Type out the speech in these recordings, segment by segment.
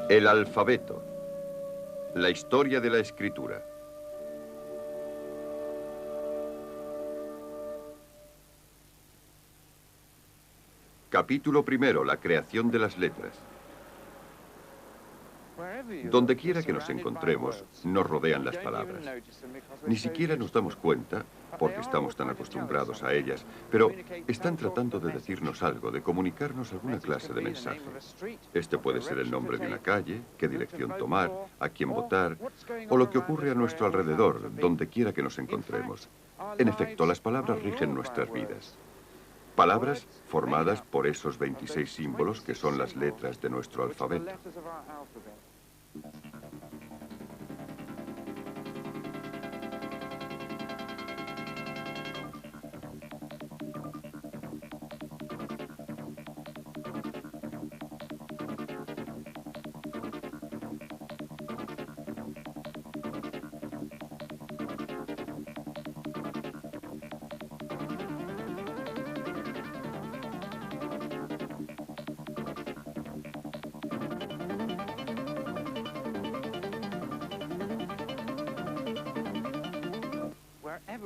El alfabeto. La historia de la escritura. Capítulo primero. La creación de las letras. Donde quiera que nos encontremos, nos rodean las palabras. Ni siquiera nos damos cuenta, porque estamos tan acostumbrados a ellas, pero están tratando de decirnos algo, de comunicarnos alguna clase de mensaje. Este puede ser el nombre de una calle, qué dirección tomar, a quién votar, o lo que ocurre a nuestro alrededor, donde quiera que nos encontremos. En efecto, las palabras rigen nuestras vidas. Palabras formadas por esos 26 símbolos que son las letras de nuestro alfabeto.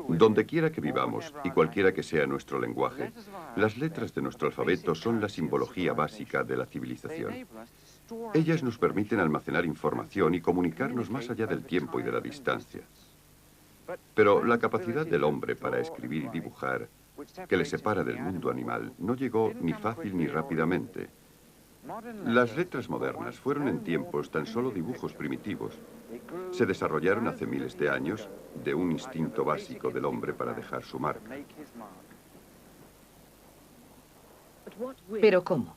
Donde quiera que vivamos y cualquiera que sea nuestro lenguaje, las letras de nuestro alfabeto son la simbología básica de la civilización. Ellas nos permiten almacenar información y comunicarnos más allá del tiempo y de la distancia. Pero la capacidad del hombre para escribir y dibujar, que le separa del mundo animal, no llegó ni fácil ni rápidamente. Las letras modernas fueron en tiempos tan solo dibujos primitivos. Se desarrollaron hace miles de años de un instinto básico del hombre para dejar su marca. ¿Pero cómo?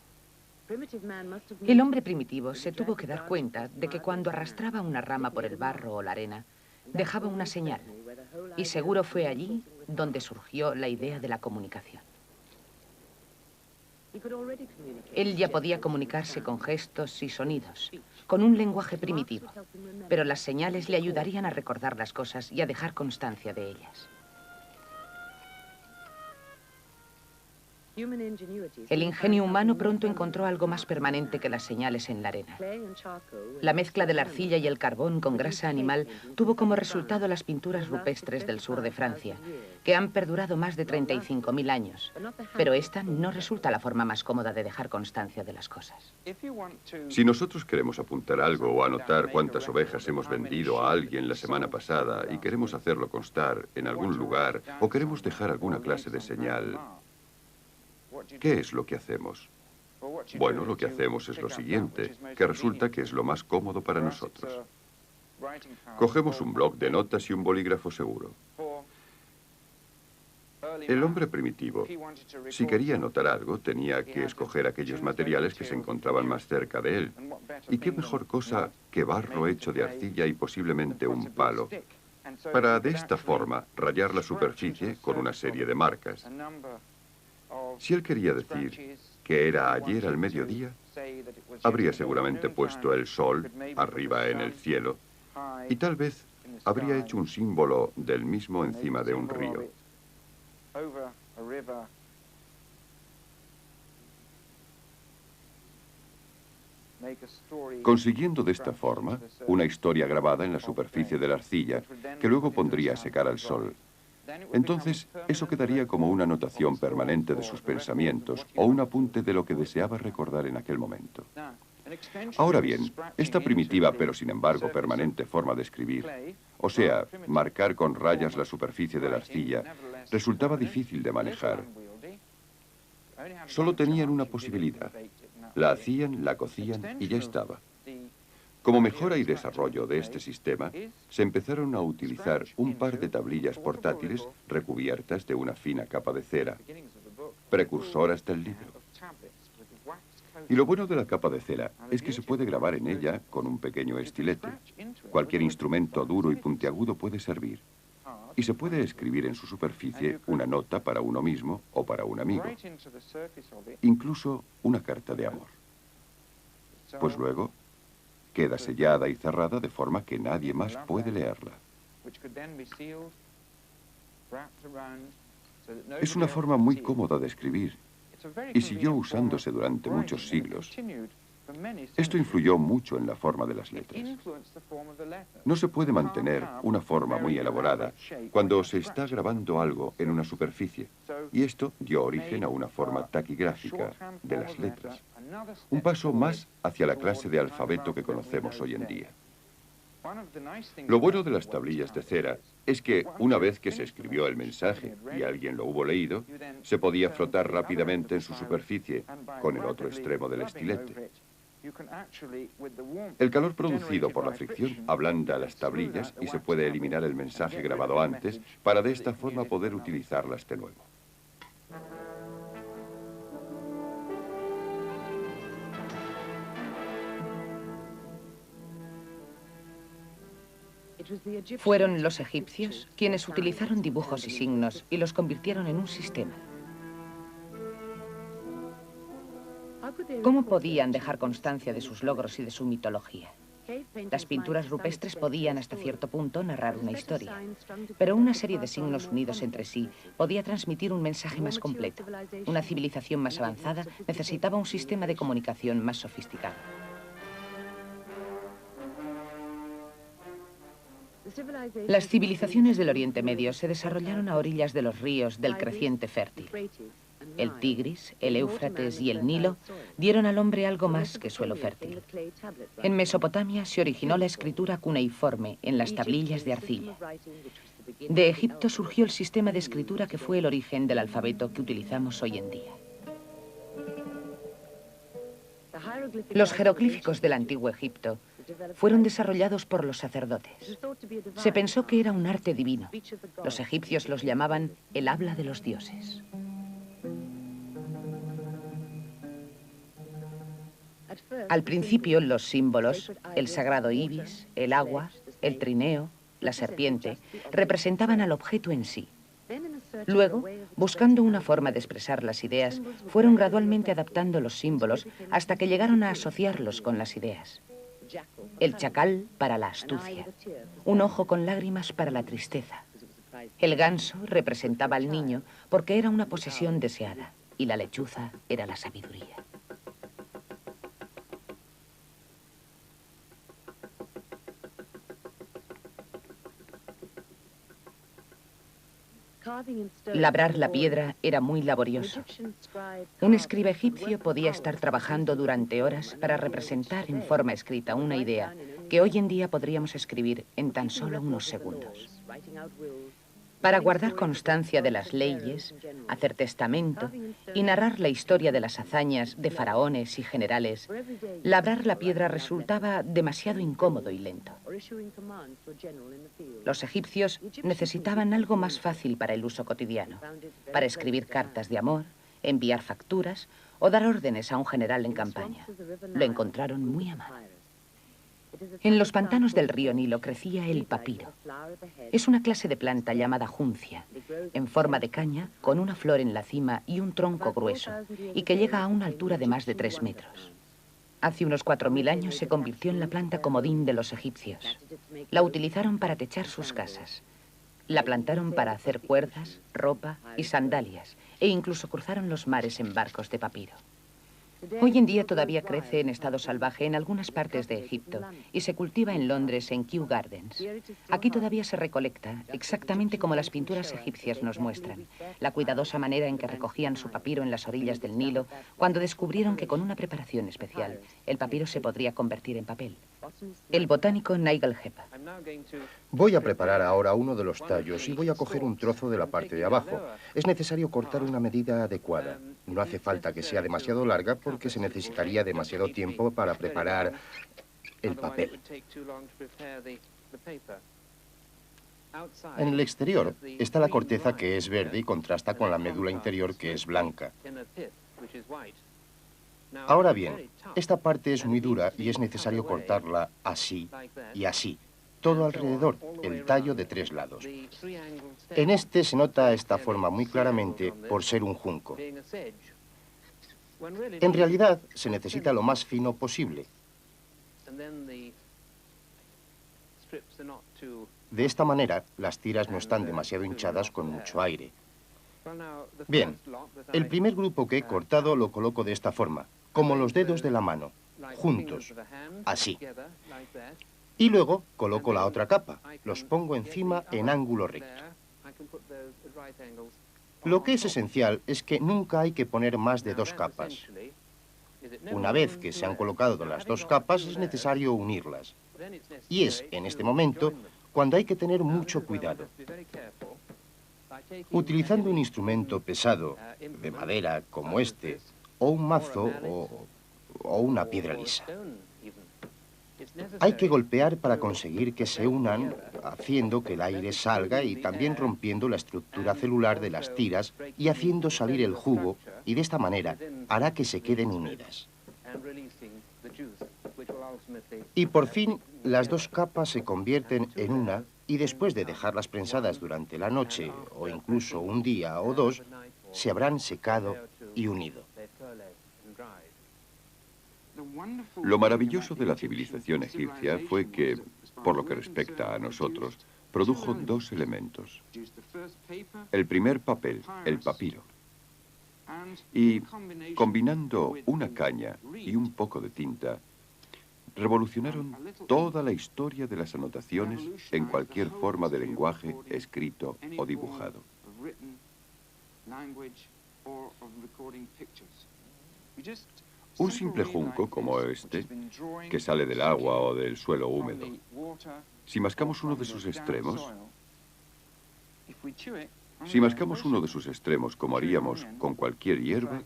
El hombre primitivo se tuvo que dar cuenta de que cuando arrastraba una rama por el barro o la arena, dejaba una señal. Y seguro fue allí donde surgió la idea de la comunicación. Él ya podía comunicarse con gestos y sonidos, con un lenguaje primitivo, pero las señales le ayudarían a recordar las cosas y a dejar constancia de ellas. El ingenio humano pronto encontró algo más permanente que las señales en la arena. La mezcla de la arcilla y el carbón con grasa animal tuvo como resultado las pinturas rupestres del sur de Francia, que han perdurado más de 35.000 años. Pero esta no resulta la forma más cómoda de dejar constancia de las cosas. Si nosotros queremos apuntar algo o anotar cuántas ovejas hemos vendido a alguien la semana pasada y queremos hacerlo constar en algún lugar o queremos dejar alguna clase de señal, ¿qué es lo que hacemos? Bueno, lo que hacemos es lo siguiente, que resulta que es lo más cómodo para nosotros. Cogemos un bloc de notas y un bolígrafo seguro. El hombre primitivo, si quería anotar algo, tenía que escoger aquellos materiales que se encontraban más cerca de él. ¿Y qué mejor cosa que barro hecho de arcilla y posiblemente un palo, para de esta forma rayar la superficie con una serie de marcas? Si él quería decir que era ayer al mediodía, habría seguramente puesto el sol arriba en el cielo y tal vez habría hecho un símbolo del mismo encima de un río. Consiguiendo de esta forma una historia grabada en la superficie de la arcilla que luego pondría a secar al sol. Entonces, eso quedaría como una anotación permanente de sus pensamientos o un apunte de lo que deseaba recordar en aquel momento. Ahora bien, esta primitiva pero sin embargo permanente forma de escribir, o sea, marcar con rayas la superficie de la arcilla, resultaba difícil de manejar. Solo tenían una posibilidad. La hacían, la cocían y ya estaba. Como mejora y desarrollo de este sistema, se empezaron a utilizar un par de tablillas portátiles recubiertas de una fina capa de cera, precursoras del libro. Y lo bueno de la capa de cera es que se puede grabar en ella con un pequeño estilete. Cualquier instrumento duro y puntiagudo puede servir. Y se puede escribir en su superficie una nota para uno mismo o para un amigo. Incluso una carta de amor. Pues luego queda sellada y cerrada de forma que nadie más puede leerla. Es una forma muy cómoda de escribir y siguió usándose durante muchos siglos. Esto influyó mucho en la forma de las letras. No se puede mantener una forma muy elaborada cuando se está grabando algo en una superficie, y esto dio origen a una forma taquigráfica de las letras, un paso más hacia la clase de alfabeto que conocemos hoy en día. Lo bueno de las tablillas de cera es que una vez que se escribió el mensaje y alguien lo hubo leído, se podía frotar rápidamente en su superficie con el otro extremo del estilete. El calor producido por la fricción ablanda las tablillas y se puede eliminar el mensaje grabado antes para de esta forma poder utilizarlas de nuevo. Fueron los egipcios quienes utilizaron dibujos y signos y los convirtieron en un sistema. ¿Cómo podían dejar constancia de sus logros y de su mitología? Las pinturas rupestres podían, hasta cierto punto, narrar una historia, pero una serie de signos unidos entre sí podía transmitir un mensaje más completo. Una civilización más avanzada necesitaba un sistema de comunicación más sofisticado. Las civilizaciones del Oriente Medio se desarrollaron a orillas de los ríos del creciente fértil. El Tigris, el Éufrates y el Nilo dieron al hombre algo más que suelo fértil. En Mesopotamia se originó la escritura cuneiforme en las tablillas de arcilla. De Egipto surgió el sistema de escritura que fue el origen del alfabeto que utilizamos hoy en día. Los jeroglíficos del antiguo Egipto fueron desarrollados por los sacerdotes. Se pensó que era un arte divino. Los egipcios los llamaban el habla de los dioses. Al principio, los símbolos, el sagrado ibis, el agua, el trineo, la serpiente, representaban al objeto en sí. Luego, buscando una forma de expresar las ideas, fueron gradualmente adaptando los símbolos hasta que llegaron a asociarlos con las ideas. El chacal para la astucia, un ojo con lágrimas para la tristeza. El ganso representaba al niño porque era una posesión deseada y la lechuza era la sabiduría. Labrar la piedra era muy laborioso. Un escriba egipcio podía estar trabajando durante horas para representar en forma escrita una idea que hoy en día podríamos escribir en tan solo unos segundos. Para guardar constancia de las leyes, hacer testamento y narrar la historia de las hazañas de faraones y generales, labrar la piedra resultaba demasiado incómodo y lento. Los egipcios necesitaban algo más fácil para el uso cotidiano, para escribir cartas de amor, enviar facturas o dar órdenes a un general en campaña. Lo encontraron muy a mano. En los pantanos del río Nilo crecía el papiro. Es una clase de planta llamada juncia, en forma de caña, con una flor en la cima y un tronco grueso, y que llega a una altura de más de 3 metros. Hace unos 4000 años se convirtió en la planta comodín de los egipcios. La utilizaron para techar sus casas. La plantaron para hacer cuerdas, ropa y sandalias, e incluso cruzaron los mares en barcos de papiro. Hoy en día todavía crece en estado salvaje en algunas partes de Egipto y se cultiva en Londres en Kew Gardens. Aquí todavía se recolecta, exactamente como las pinturas egipcias nos muestran, la cuidadosa manera en que recogían su papiro en las orillas del Nilo cuando descubrieron que con una preparación especial el papiro se podría convertir en papel. El botánico Nigel Hepp. Voy a preparar ahora uno de los tallos y voy a coger un trozo de la parte de abajo. Es necesario cortar una medida adecuada. No hace falta que sea demasiado larga porque se necesitaría demasiado tiempo para preparar el papel. En el exterior está la corteza, que es verde y contrasta con la médula interior, que es blanca. Ahora bien, esta parte es muy dura y es necesario cortarla así y así, todo alrededor, el tallo de 3 lados. En este se nota esta forma muy claramente por ser un junco. En realidad, se necesita lo más fino posible. De esta manera, las tiras no están demasiado hinchadas con mucho aire. Bien, el primer grupo que he cortado lo coloco de esta forma, como los dedos de la mano. juntos, así. Y luego coloco la otra capa, los pongo encima en ángulo recto. Lo que es esencial es que nunca hay que poner más de 2 capas. Una vez que se han colocado las 2 capas, es necesario unirlas. Y es en este momento cuando hay que tener mucho cuidado. Utilizando un instrumento pesado, de madera, como este, o un mazo, o una piedra lisa. Hay que golpear para conseguir que se unan, haciendo que el aire salga y también rompiendo la estructura celular de las tiras y haciendo salir el jugo, y de esta manera hará que se queden unidas. Y por fin, las 2 capas se convierten en una, y después de dejarlas prensadas durante la noche, o incluso un día o 2, se habrán secado y unido. Lo maravilloso de la civilización egipcia fue que, por lo que respecta a nosotros, produjo 2 elementos. El primer papel, el papiro. Y, combinando una caña y un poco de tinta, revolucionaron toda la historia de las anotaciones en cualquier forma de lenguaje escrito o dibujado. Un simple junco como este, que sale del agua o del suelo húmedo, si mascamos uno de sus extremos, como haríamos con cualquier hierba,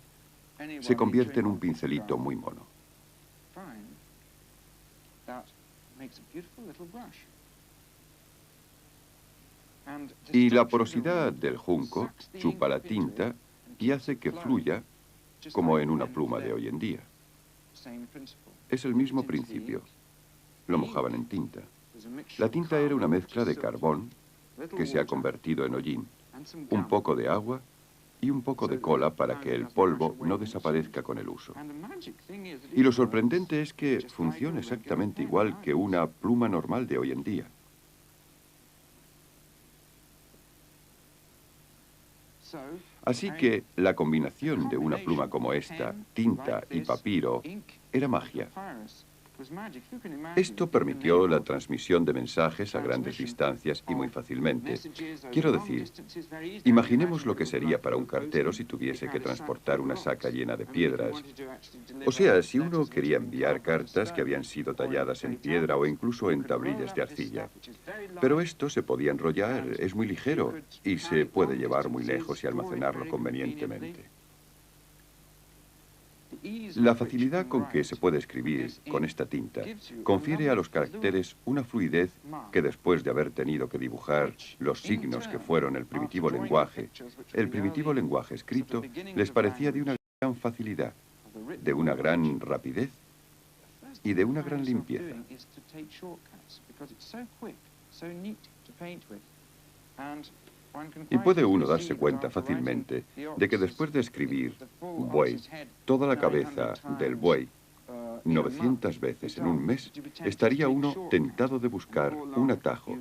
se convierte en un pincelito muy mono. Y la porosidad del junco chupa la tinta y hace que fluya como en una pluma de hoy en día. Es el mismo principio. Lo mojaban en tinta. La tinta era una mezcla de carbón que se ha convertido en hollín, un poco de agua y un poco de cola para que el polvo no desaparezca con el uso. Y lo sorprendente es que funciona exactamente igual que una pluma normal de hoy en día. Así que la combinación de una pluma como esta, tinta y papiro, era magia. Esto permitió la transmisión de mensajes a grandes distancias y muy fácilmente. Quiero decir, imaginemos lo que sería para un cartero si tuviese que transportar una saca llena de piedras. O sea, si uno quería enviar cartas que habían sido talladas en piedra o incluso en tablillas de arcilla. Pero esto se podía enrollar, es muy ligero y se puede llevar muy lejos y almacenarlo convenientemente. La facilidad con que se puede escribir con esta tinta confiere a los caracteres una fluidez que después de haber tenido que dibujar los signos que fueron el primitivo lenguaje escrito, les parecía de una gran facilidad, de una gran rapidez y de una gran limpieza. Y puede uno darse cuenta fácilmente de que después de escribir buey, toda la cabeza del buey, 900 veces en un mes, estaría uno tentado de buscar un atajo,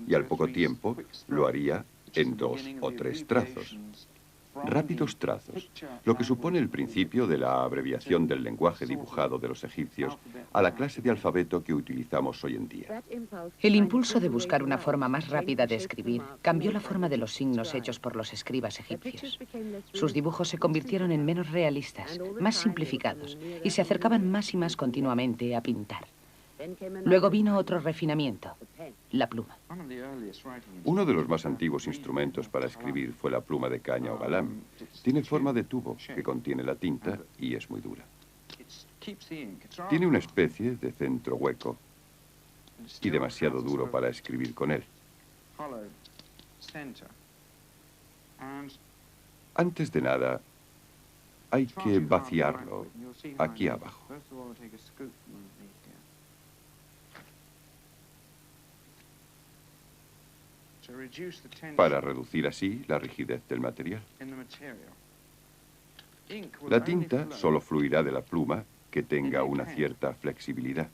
y al poco tiempo lo haría en 2 o 3 trazos. Rápidos trazos, lo que supone el principio de la abreviación del lenguaje dibujado de los egipcios a la clase de alfabeto que utilizamos hoy en día. El impulso de buscar una forma más rápida de escribir cambió la forma de los signos hechos por los escribas egipcios. Sus dibujos se convirtieron en menos realistas, más simplificados, y se acercaban más y más continuamente a pintar. Luego vino otro refinamiento, la pluma. Uno de los más antiguos instrumentos para escribir fue la pluma de caña o galán. Tiene forma de tubo que contiene la tinta y es muy dura. Tiene una especie de centro hueco y demasiado duro para escribir con él. Antes de nada, hay que vaciarlo aquí abajo. Para reducir así la rigidez del material. La tinta solo fluirá de la pluma que tenga una cierta flexibilidad.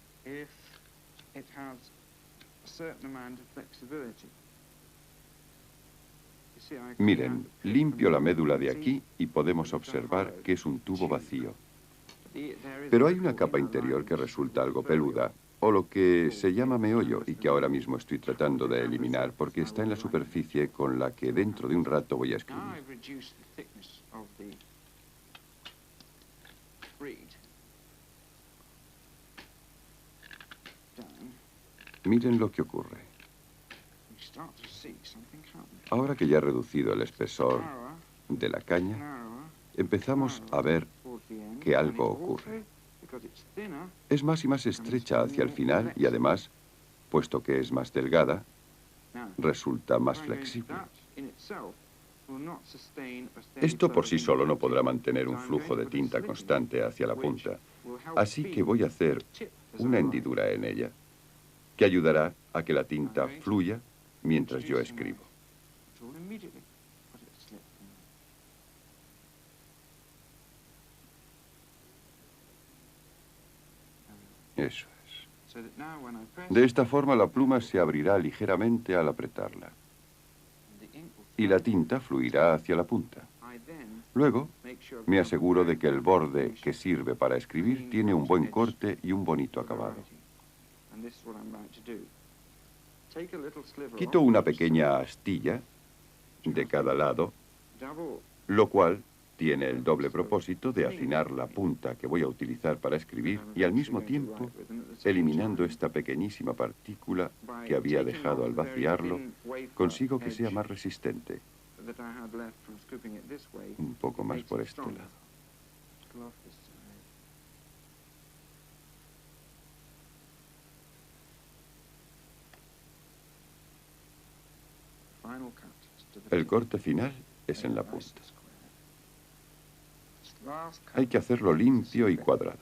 Miren, limpio la médula de aquí y podemos observar que es un tubo vacío. Pero hay una capa interior que resulta algo peluda, o lo que se llama meollo, y que ahora mismo estoy tratando de eliminar porque está en la superficie con la que dentro de un rato voy a escribir. Miren lo que ocurre. Ahora que ya he reducido el espesor de la caña, empezamos a ver que algo ocurre. Es más y más estrecha hacia el final y además, puesto que es más delgada, resulta más flexible. Esto por sí solo no podrá mantener un flujo de tinta constante hacia la punta, así que voy a hacer una hendidura en ella que ayudará a que la tinta fluya mientras yo escribo. Eso es. De esta forma la pluma se abrirá ligeramente al apretarla y la tinta fluirá hacia la punta. Luego, me aseguro de que el borde que sirve para escribir tiene un buen corte y un bonito acabado. Quito una pequeña astilla de cada lado, lo cual tiene el doble propósito de afinar la punta que voy a utilizar para escribir y al mismo tiempo eliminando esta pequeñísima partícula que había dejado al vaciarlo, consigo que sea más resistente. Un poco más por este lado. El corte final es en la punta. Hay que hacerlo limpio y cuadrado.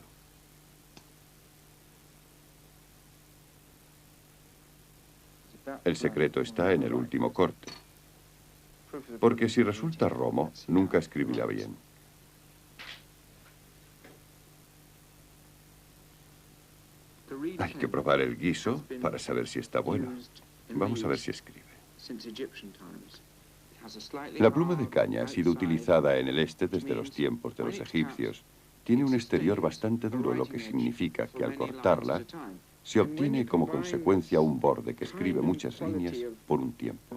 El secreto está en el último corte, porque si resulta romo, nunca escribirá bien. Hay que probar el guiso para saber si está bueno. Vamos a ver si escribe. La pluma de caña ha sido utilizada en el este desde los tiempos de los egipcios. Tiene un exterior bastante duro, lo que significa que al cortarla se obtiene como consecuencia un borde que escribe muchas líneas por un tiempo.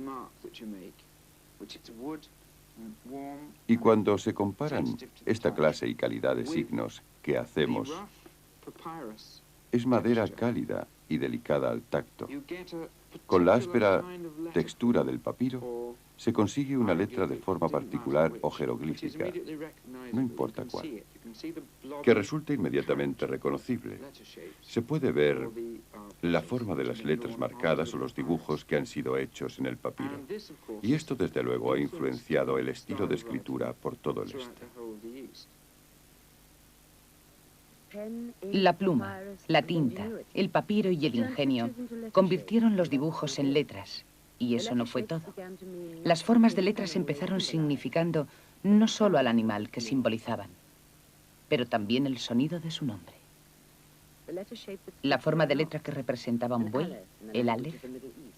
Y cuando se comparan esta clase y calidad de signos que hacemos, es madera cálida y delicada al tacto. Con la áspera textura del papiro, se consigue una letra de forma particular o jeroglífica, no importa cuál, que resulte inmediatamente reconocible. Se puede ver la forma de las letras marcadas o los dibujos que han sido hechos en el papiro. Y esto, desde luego, ha influenciado el estilo de escritura por todo el este. La pluma, la tinta, el papiro y el ingenio convirtieron los dibujos en letras. Y eso no fue todo. Las formas de letras empezaron significando no solo al animal que simbolizaban, pero también el sonido de su nombre. La forma de letra que representaba un buey, el Aleph,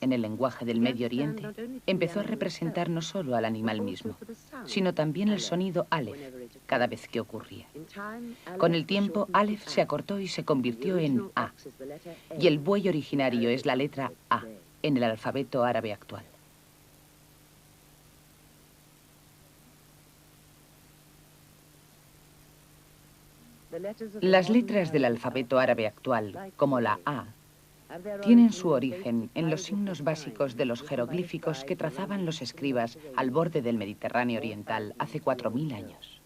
en el lenguaje del Medio Oriente, empezó a representar no solo al animal mismo, sino también el sonido Aleph, cada vez que ocurría. Con el tiempo, Aleph se acortó y se convirtió en A, y el buey originario es la letra A en el alfabeto árabe actual. Las letras del alfabeto árabe actual, como la A, tienen su origen en los signos básicos de los jeroglíficos que trazaban los escribas al borde del Mediterráneo oriental hace 4000 años.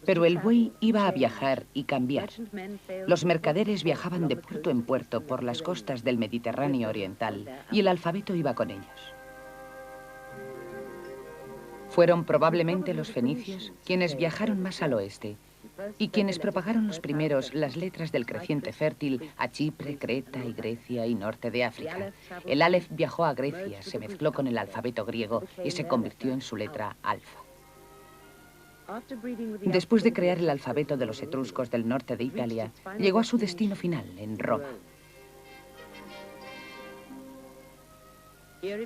Pero el buey iba a viajar y cambiar. Los mercaderes viajaban de puerto en puerto por las costas del Mediterráneo oriental y el alfabeto iba con ellos. Fueron probablemente los fenicios quienes viajaron más al oeste y quienes propagaron los primeros las letras del creciente fértil a Chipre, Creta y Grecia y norte de África. El Aleph viajó a Grecia, se mezcló con el alfabeto griego y se convirtió en su letra alfa. Después de crear el alfabeto de los etruscos del norte de Italia, llegó a su destino final, en Roma.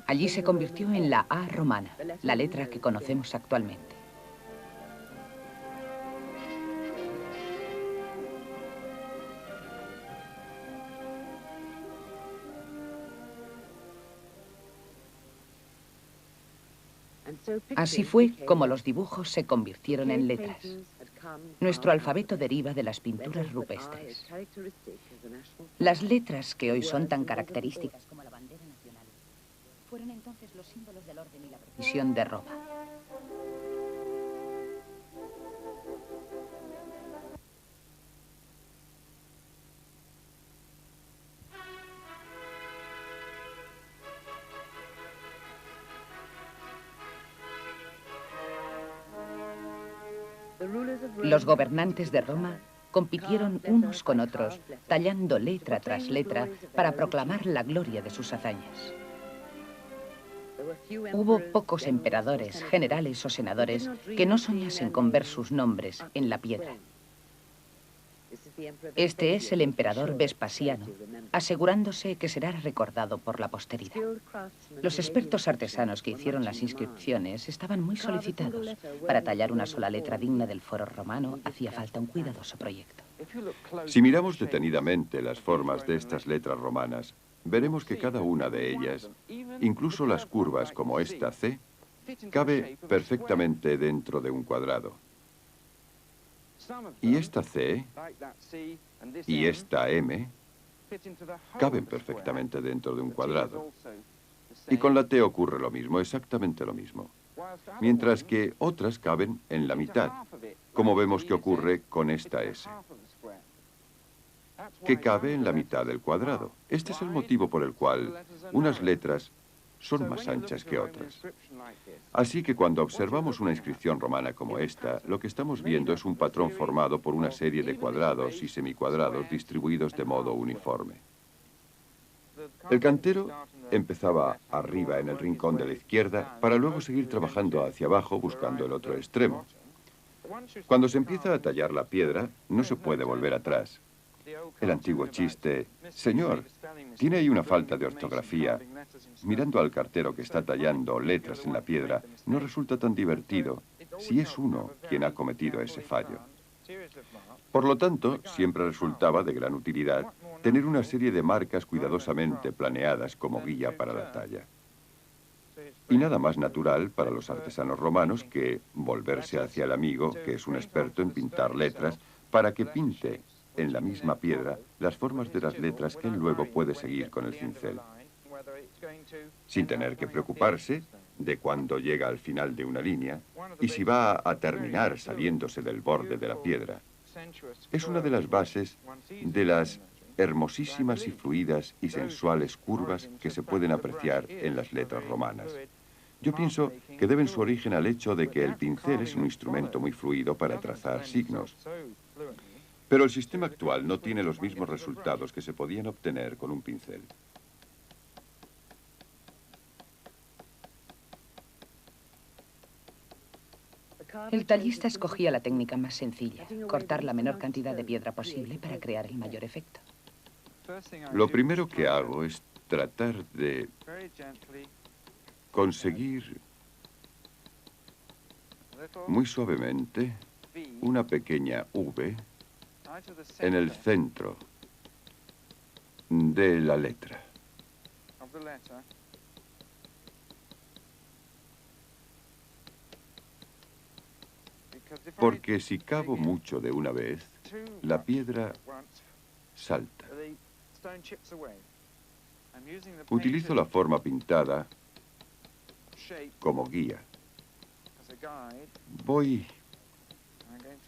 Allí se convirtió en la A romana, la letra que conocemos actualmente. Así fue como los dibujos se convirtieron en letras. Nuestro alfabeto deriva de las pinturas rupestres. Las letras que hoy son tan características como la bandera nacional fueron entonces los símbolos del orden y la precisión de Roma. Los gobernantes de Roma compitieron unos con otros, tallando letra tras letra para proclamar la gloria de sus hazañas. Hubo pocos emperadores, generales o senadores que no soñasen con ver sus nombres en la piedra. Este es el emperador Vespasiano, asegurándose que será recordado por la posteridad. Los expertos artesanos que hicieron las inscripciones estaban muy solicitados. Para tallar una sola letra digna del foro romano hacía falta un cuidadoso proyecto. Si miramos detenidamente las formas de estas letras romanas, veremos que cada una de ellas, incluso las curvas como esta C, cabe perfectamente dentro de un cuadrado. Y esta C y esta M caben perfectamente dentro de un cuadrado. Y con la T ocurre lo mismo, exactamente lo mismo. Mientras que otras caben en la mitad, como vemos que ocurre con esta S, que cabe en la mitad del cuadrado. Este es el motivo por el cual unas letras son más anchas que otras. Así que cuando observamos una inscripción romana como esta, lo que estamos viendo es un patrón formado por una serie de cuadrados y semicuadrados distribuidos de modo uniforme. El cantero empezaba arriba en el rincón de la izquierda para luego seguir trabajando hacia abajo buscando el otro extremo. Cuando se empieza a tallar la piedra, no se puede volver atrás. El antiguo chiste, señor, tiene ahí una falta de ortografía. Mirando al cartero que está tallando letras en la piedra, no resulta tan divertido si es uno quien ha cometido ese fallo. Por lo tanto, siempre resultaba de gran utilidad tener una serie de marcas cuidadosamente planeadas como guía para la talla. Y nada más natural para los artesanos romanos que volverse hacia el amigo, que es un experto en pintar letras, para que pinte en la misma piedra las formas de las letras que él luego puede seguir con el cincel, sin tener que preocuparse de cuándo llega al final de una línea y si va a terminar saliéndose del borde de la piedra. Es una de las bases de las hermosísimas y fluidas y sensuales curvas que se pueden apreciar en las letras romanas. Yo pienso que deben su origen al hecho de que el pincel es un instrumento muy fluido para trazar signos. Pero el sistema actual no tiene los mismos resultados que se podían obtener con un pincel. El tallista escogía la técnica más sencilla, cortar la menor cantidad de piedra posible para crear el mayor efecto. Lo primero que hago es tratar de conseguir muy suavemente una pequeña V en el centro de la letra. Porque si cavo mucho de una vez, la piedra salta. Utilizo la forma pintada como guía. Voy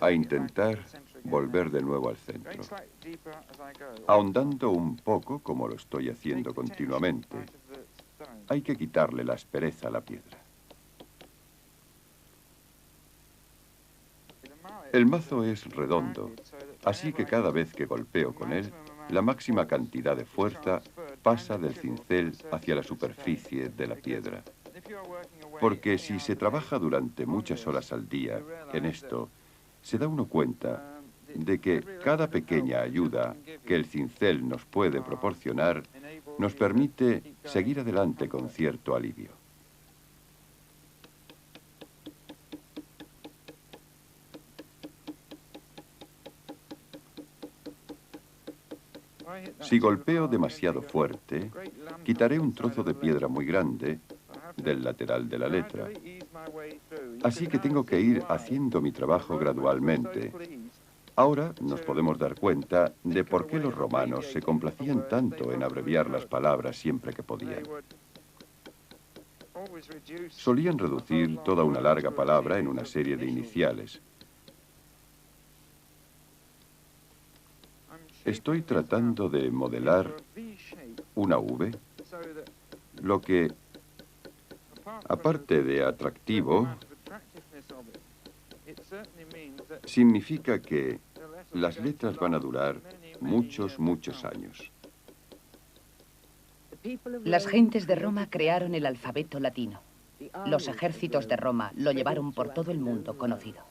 a intentar volver de nuevo al centro, ahondando un poco como lo estoy haciendo continuamente. Hay que quitarle la aspereza a la piedra. El mazo es redondo, así que cada vez que golpeo con él, la máxima cantidad de fuerza pasa del cincel hacia la superficie de la piedra. Porque si se trabaja durante muchas horas al día en esto, se da uno cuenta de que cada pequeña ayuda que el cincel nos puede proporcionar nos permite seguir adelante con cierto alivio. Si golpeo demasiado fuerte, quitaré un trozo de piedra muy grande del lateral de la letra. Así que tengo que ir haciendo mi trabajo gradualmente. Ahora nos podemos dar cuenta de por qué los romanos se complacían tanto en abreviar las palabras siempre que podían. Solían reducir toda una larga palabra en una serie de iniciales. Estoy tratando de modelar una V, lo que, aparte de atractivo, significa que las letras van a durar muchos, muchos años. Las gentes de Roma crearon el alfabeto latino. Los ejércitos de Roma lo llevaron por todo el mundo conocido.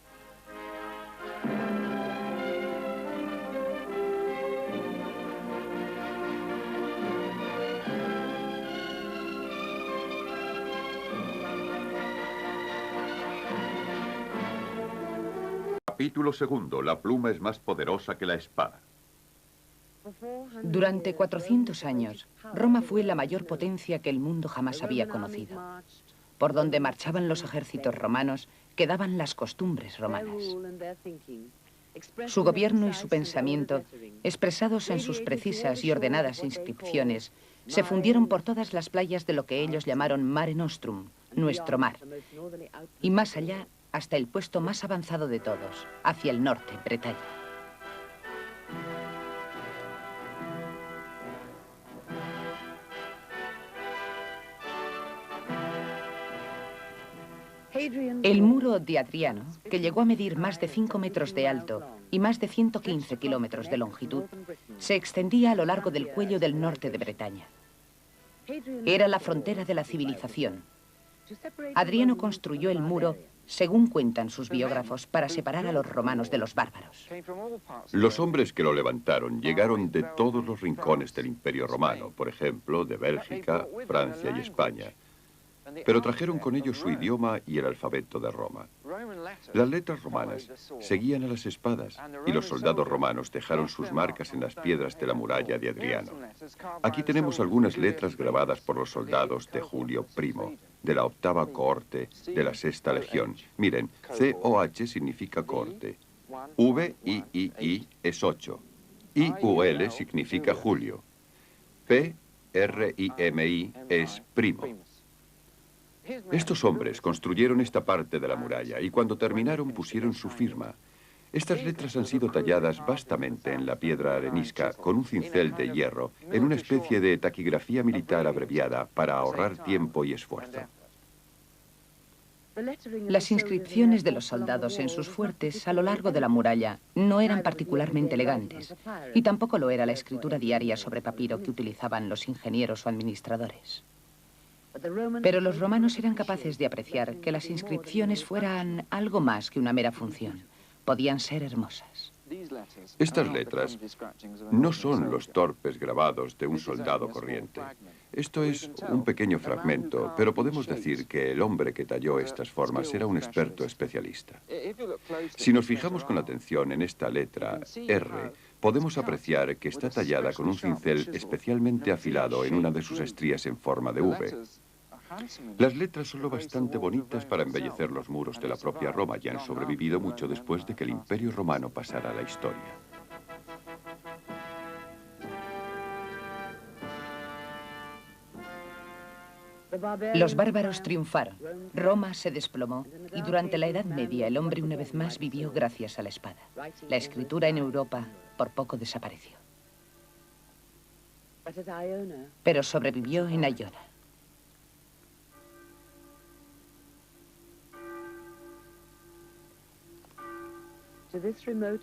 Capítulo segundo. La pluma es más poderosa que la espada. Durante 400 años, Roma fue la mayor potencia que el mundo jamás había conocido. Por donde marchaban los ejércitos romanos, quedaban las costumbres romanas. Su gobierno y su pensamiento, expresados en sus precisas y ordenadas inscripciones, se fundieron por todas las playas de lo que ellos llamaron Mare Nostrum, nuestro mar, y más allá, hasta el puesto más avanzado de todos, hacia el norte, Bretaña. El muro de Adriano, que llegó a medir más de 5 metros de alto y más de 115 kilómetros de longitud, se extendía a lo largo del cuello del norte de Bretaña. Era la frontera de la civilización. Adriano construyó el muro, según cuentan sus biógrafos, para separar a los romanos de los bárbaros. Los hombres que lo levantaron llegaron de todos los rincones del Imperio Romano, por ejemplo, de Bélgica, Francia y España. Pero trajeron con ellos su idioma y el alfabeto de Roma. Las letras romanas seguían a las espadas y los soldados romanos dejaron sus marcas en las piedras de la muralla de Adriano. Aquí tenemos algunas letras grabadas por los soldados de Julio Primo, de la 8ª cohorte de la 6ª legión. Miren, COH significa cohorte. VIII es 8. IUL significa Julio. PRIMI es primo. Estos hombres construyeron esta parte de la muralla y cuando terminaron pusieron su firma. Estas letras han sido talladas vastamente en la piedra arenisca con un cincel de hierro en una especie de taquigrafía militar abreviada para ahorrar tiempo y esfuerzo. Las inscripciones de los soldados en sus fuertes a lo largo de la muralla no eran particularmente elegantes y tampoco lo era la escritura diaria sobre papiro que utilizaban los ingenieros o administradores. Pero los romanos eran capaces de apreciar que las inscripciones fueran algo más que una mera función. Podían ser hermosas. Estas letras no son los torpes grabados de un soldado corriente. Esto es un pequeño fragmento, pero podemos decir que el hombre que talló estas formas era un experto especialista. Si nos fijamos con atención en esta letra R, podemos apreciar que está tallada con un cincel especialmente afilado en una de sus estrías en forma de V. Las letras son lo bastante bonitas para embellecer los muros de la propia Roma y han sobrevivido mucho después de que el Imperio Romano pasara a la historia. Los bárbaros triunfaron, Roma se desplomó y durante la Edad Media el hombre una vez más vivió gracias a la espada. La escritura en Europa por poco desapareció. Pero sobrevivió en Iona.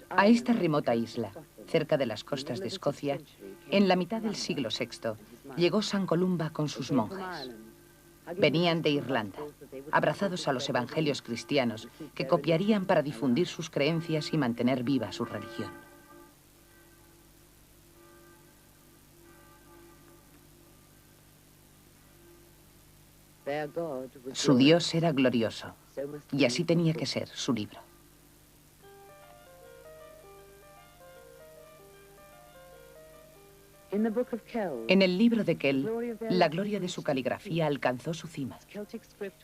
A esta remota isla, cerca de las costas de Escocia, en la mitad del siglo VI, llegó San Columba con sus monjes. Venían de Irlanda, abrazados a los evangelios cristianos, que copiarían para difundir sus creencias y mantener viva su religión. Su Dios era glorioso, y así tenía que ser su libro. En el libro de Kell, la gloria de su caligrafía alcanzó su cima.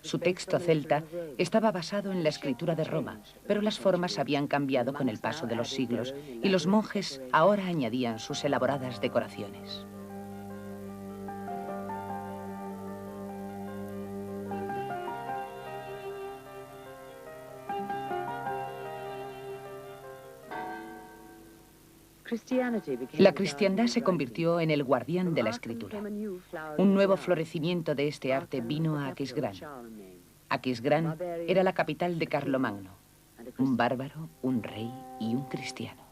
Su texto celta estaba basado en la escritura de Roma, pero las formas habían cambiado con el paso de los siglos y los monjes ahora añadían sus elaboradas decoraciones. La cristiandad se convirtió en el guardián de la escritura. Un nuevo florecimiento de este arte vino a Aquisgrán. Aquisgrán era la capital de Carlomagno, un bárbaro, un rey y un cristiano.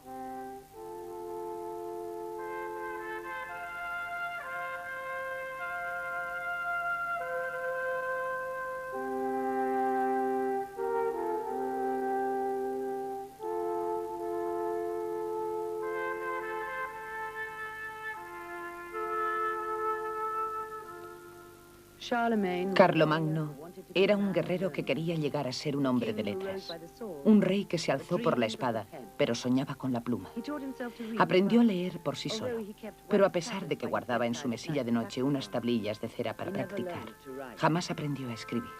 Carlomagno era un guerrero que quería llegar a ser un hombre de letras. Un rey que se alzó por la espada, pero soñaba con la pluma. Aprendió a leer por sí solo, pero a pesar de que guardaba en su mesilla de noche unas tablillas de cera para practicar, jamás aprendió a escribir.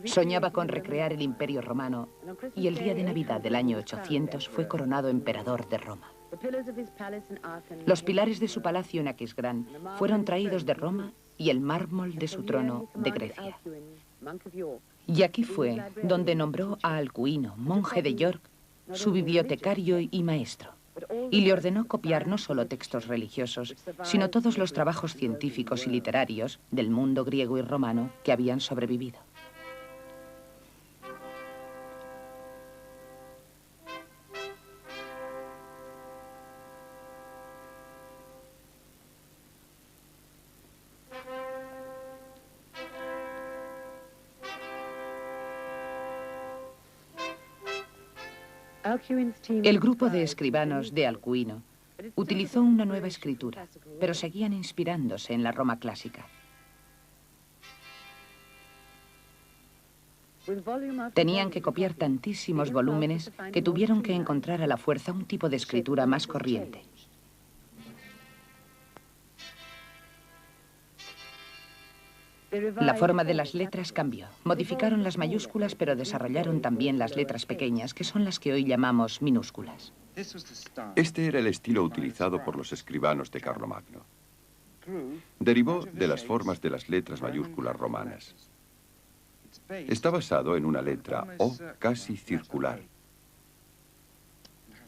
Soñaba con recrear el Imperio Romano y el día de Navidad del año 800 fue coronado emperador de Roma. Los pilares de su palacio en Aquisgrán fueron traídos de Roma y el mármol de su trono de Grecia. Y aquí fue donde nombró a Alcuino, monje de York, su bibliotecario y maestro, y le ordenó copiar no solo textos religiosos, sino todos los trabajos científicos y literarios del mundo griego y romano que habían sobrevivido. El grupo de escribanos de Alcuino utilizó una nueva escritura, pero seguían inspirándose en la Roma clásica. Tenían que copiar tantísimos volúmenes que tuvieron que encontrar a la fuerza un tipo de escritura más corriente. La forma de las letras cambió. Modificaron las mayúsculas, pero desarrollaron también las letras pequeñas, que son las que hoy llamamos minúsculas. Este era el estilo utilizado por los escribanos de Carlomagno. Derivó de las formas de las letras mayúsculas romanas. Está basado en una letra O casi circular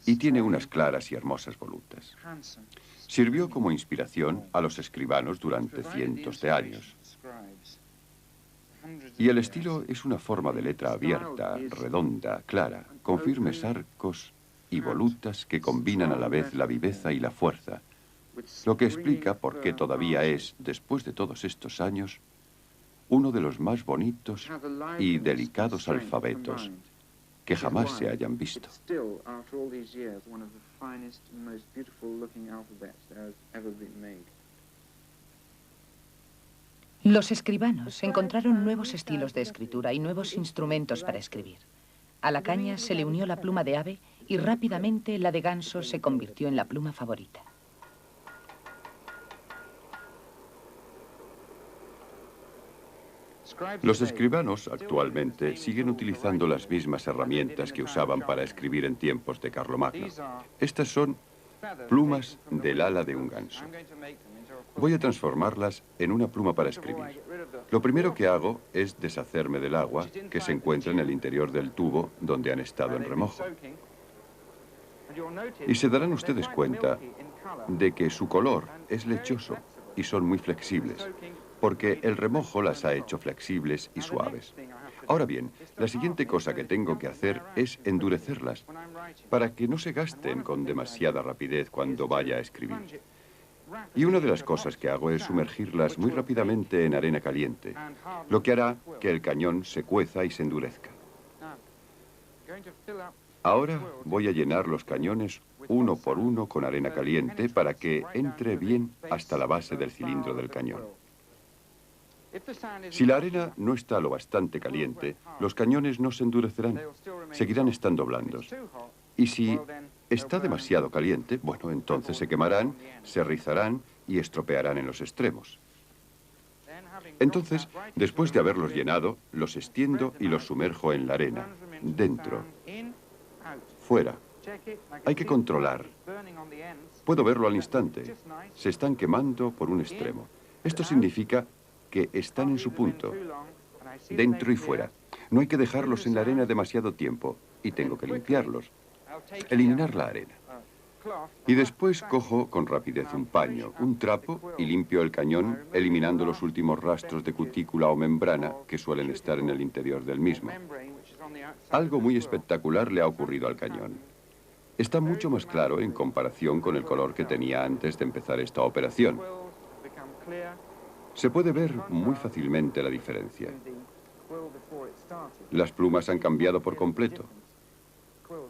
y tiene unas claras y hermosas volutas. Sirvió como inspiración a los escribanos durante cientos de años. Y el estilo es una forma de letra abierta, redonda, clara, con firmes arcos y volutas que combinan a la vez la viveza y la fuerza, lo que explica por qué todavía es, después de todos estos años, uno de los más bonitos y delicados alfabetos que jamás se hayan visto. Los escribanos encontraron nuevos estilos de escritura y nuevos instrumentos para escribir. A la caña se le unió la pluma de ave y rápidamente la de ganso se convirtió en la pluma favorita. Los escribanos actualmente siguen utilizando las mismas herramientas que usaban para escribir en tiempos de Carlomagno. Estas son plumas del ala de un ganso. Voy a transformarlas en una pluma para escribir. Lo primero que hago es deshacerme del agua que se encuentra en el interior del tubo donde han estado en remojo. Y se darán ustedes cuenta de que su color es lechoso y son muy flexibles, porque el remojo las ha hecho flexibles y suaves. Ahora bien, la siguiente cosa que tengo que hacer es endurecerlas, para que no se gasten con demasiada rapidez cuando vaya a escribir. Y una de las cosas que hago es sumergirlas muy rápidamente en arena caliente, lo que hará que el cañón se cueza y se endurezca. Ahora voy a llenar los cañones uno por uno con arena caliente para que entre bien hasta la base del cilindro del cañón. Si la arena no está lo bastante caliente, los cañones no se endurecerán, seguirán estando blandos. Y si está demasiado caliente, bueno, entonces se quemarán, se rizarán y estropearán en los extremos. Entonces, después de haberlos llenado, los extiendo y los sumerjo en la arena, dentro, fuera. Hay que controlar. Puedo verlo al instante. Se están quemando por un extremo. Esto significa que están en su punto, dentro y fuera. No hay que dejarlos en la arena demasiado tiempo y tengo que limpiarlos, eliminar la arena. Y después cojo con rapidez un paño, un trapo y limpio el cañón, eliminando los últimos rastros de cutícula o membrana que suelen estar en el interior del mismo. Algo muy espectacular le ha ocurrido al cañón. Está mucho más claro en comparación con el color que tenía antes de empezar esta operación. Se puede ver muy fácilmente la diferencia. Las plumas han cambiado por completo.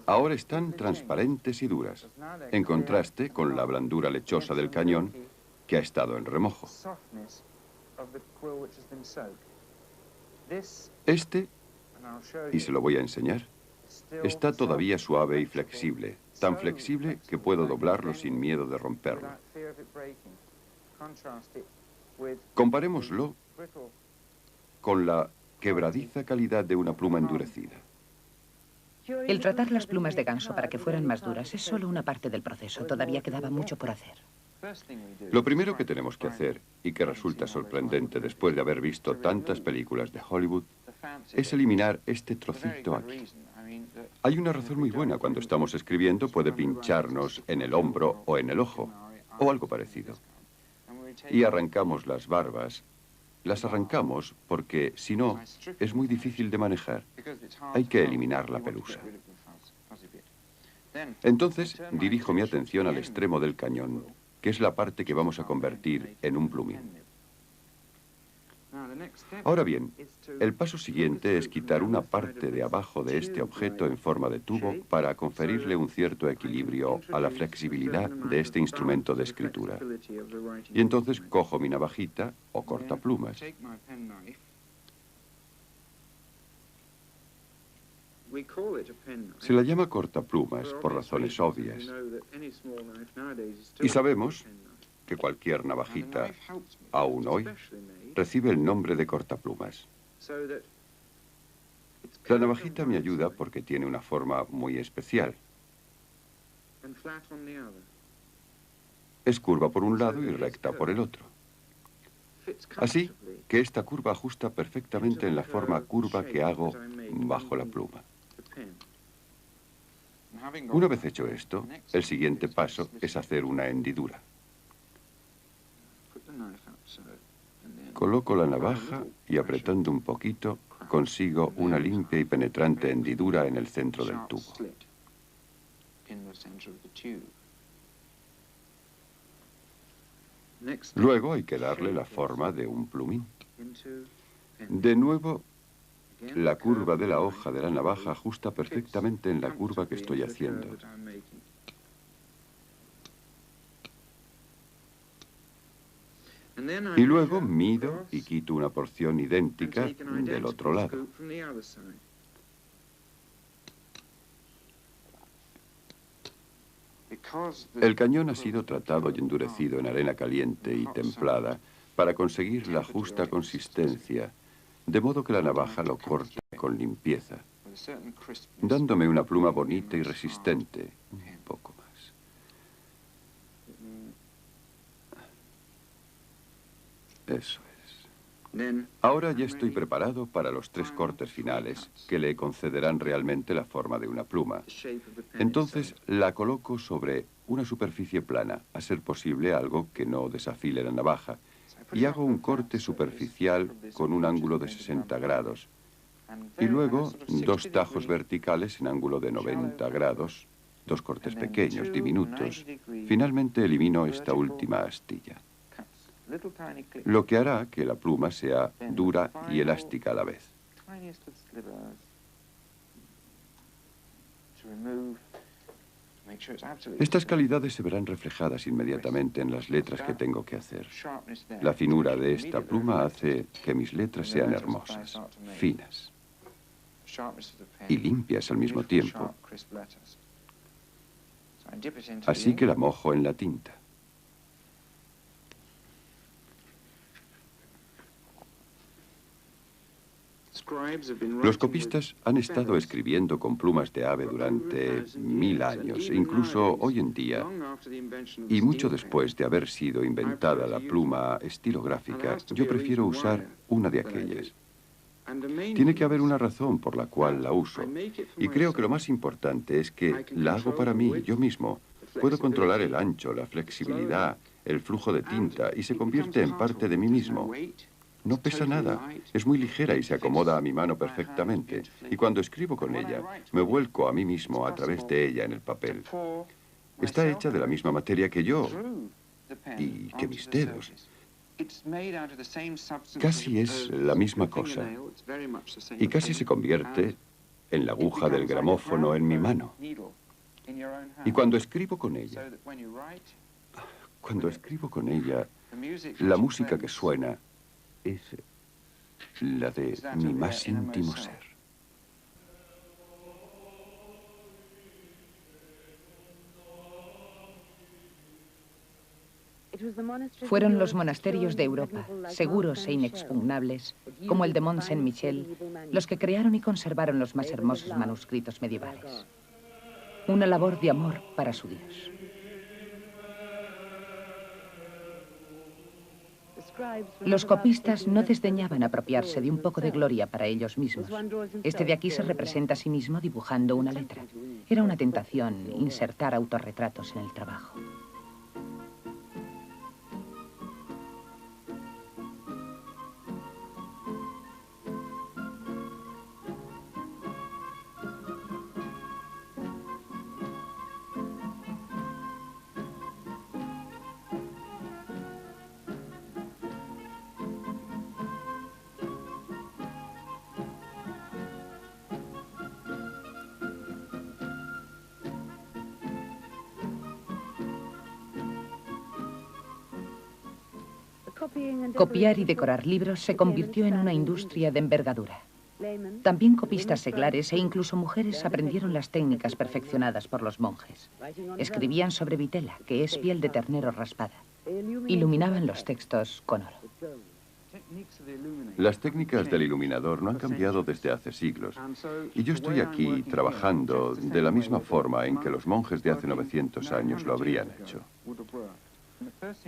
Ahora están transparentes y duras, en contraste con la blandura lechosa del cañón que ha estado en remojo. Este, y se lo voy a enseñar, está todavía suave y flexible, tan flexible que puedo doblarlo sin miedo de romperlo. Comparémoslo con la quebradiza calidad de una pluma endurecida. El tratar las plumas de ganso para que fueran más duras es solo una parte del proceso. Todavía quedaba mucho por hacer. Lo primero que tenemos que hacer, y que resulta sorprendente después de haber visto tantas películas de Hollywood, es eliminar este trocito aquí. Hay una razón muy buena. Cuando estamos escribiendo puede pincharnos en el hombro o en el ojo, o algo parecido. Y arrancamos las barbas. Las arrancamos porque, si no, es muy difícil de manejar. Hay que eliminar la pelusa. Entonces, dirijo mi atención al extremo del cañón, que es la parte que vamos a convertir en un plumín. Ahora bien, el paso siguiente es quitar una parte de abajo de este objeto en forma de tubo para conferirle un cierto equilibrio a la flexibilidad de este instrumento de escritura. Y entonces cojo mi navajita o cortaplumas. Se la llama cortaplumas por razones obvias. Y sabemos que cualquier navajita, aún hoy, recibe el nombre de cortaplumas. La navajita me ayuda porque tiene una forma muy especial. Es curva por un lado y recta por el otro. Así que esta curva ajusta perfectamente en la forma curva que hago bajo la pluma. Una vez hecho esto, el siguiente paso es hacer una hendidura. Coloco la navaja y apretando un poquito consigo una limpia y penetrante hendidura en el centro del tubo. Luego hay que darle la forma de un plumín. De nuevo, la curva de la hoja de la navaja ajusta perfectamente en la curva que estoy haciendo. Y luego mido y quito una porción idéntica del otro lado. El cañón ha sido tratado y endurecido en arena caliente y templada para conseguir la justa consistencia, de modo que la navaja lo corte con limpieza, dándome una pluma bonita y resistente. Un poco más. Eso es. Ahora ya estoy preparado para los 3 cortes finales que le concederán realmente la forma de una pluma. Entonces la coloco sobre una superficie plana, a ser posible algo que no desafile la navaja, y hago un corte superficial con un ángulo de 60 grados, Y luego 2 tajos verticales en ángulo de 90 grados, 2 cortes pequeños, diminutos. Finalmente elimino esta última astilla, lo que hará que la pluma sea dura y elástica a la vez. Estas calidades se verán reflejadas inmediatamente en las letras que tengo que hacer. La finura de esta pluma hace que mis letras sean hermosas, finas y limpias al mismo tiempo. Así que la mojo en la tinta. Los copistas han estado escribiendo con plumas de ave durante 1000 años, incluso hoy en día, y mucho después de haber sido inventada la pluma estilográfica, yo prefiero usar una de aquellas. Tiene que haber una razón por la cual la uso, y creo que lo más importante es que la hago para mí, yo mismo. Puedo controlar el ancho, la flexibilidad, el flujo de tinta, y se convierte en parte de mí mismo. No pesa nada, es muy ligera y se acomoda a mi mano perfectamente. Y cuando escribo con ella, me vuelco a mí mismo a través de ella en el papel. Está hecha de la misma materia que yo y que mis dedos. Casi es la misma cosa. Y casi se convierte en la aguja del gramófono en mi mano. Y cuando escribo con ella, la música que suena es la de mi más íntimo ser. Fueron los monasterios de Europa, seguros e inexpugnables, como el de Mont Saint-Michel, los que crearon y conservaron los más hermosos manuscritos medievales. Una labor de amor para su Dios. Los copistas no desdeñaban apropiarse de un poco de gloria para ellos mismos. Este de aquí se representa a sí mismo dibujando una letra. Era una tentación insertar autorretratos en el trabajo. Copiar y decorar libros se convirtió en una industria de envergadura. También copistas seglares e incluso mujeres aprendieron las técnicas perfeccionadas por los monjes. Escribían sobre vitela, que es piel de ternero raspada. Iluminaban los textos con oro. Las técnicas del iluminador no han cambiado desde hace siglos. Y yo estoy aquí trabajando de la misma forma en que los monjes de hace 900 años lo habrían hecho.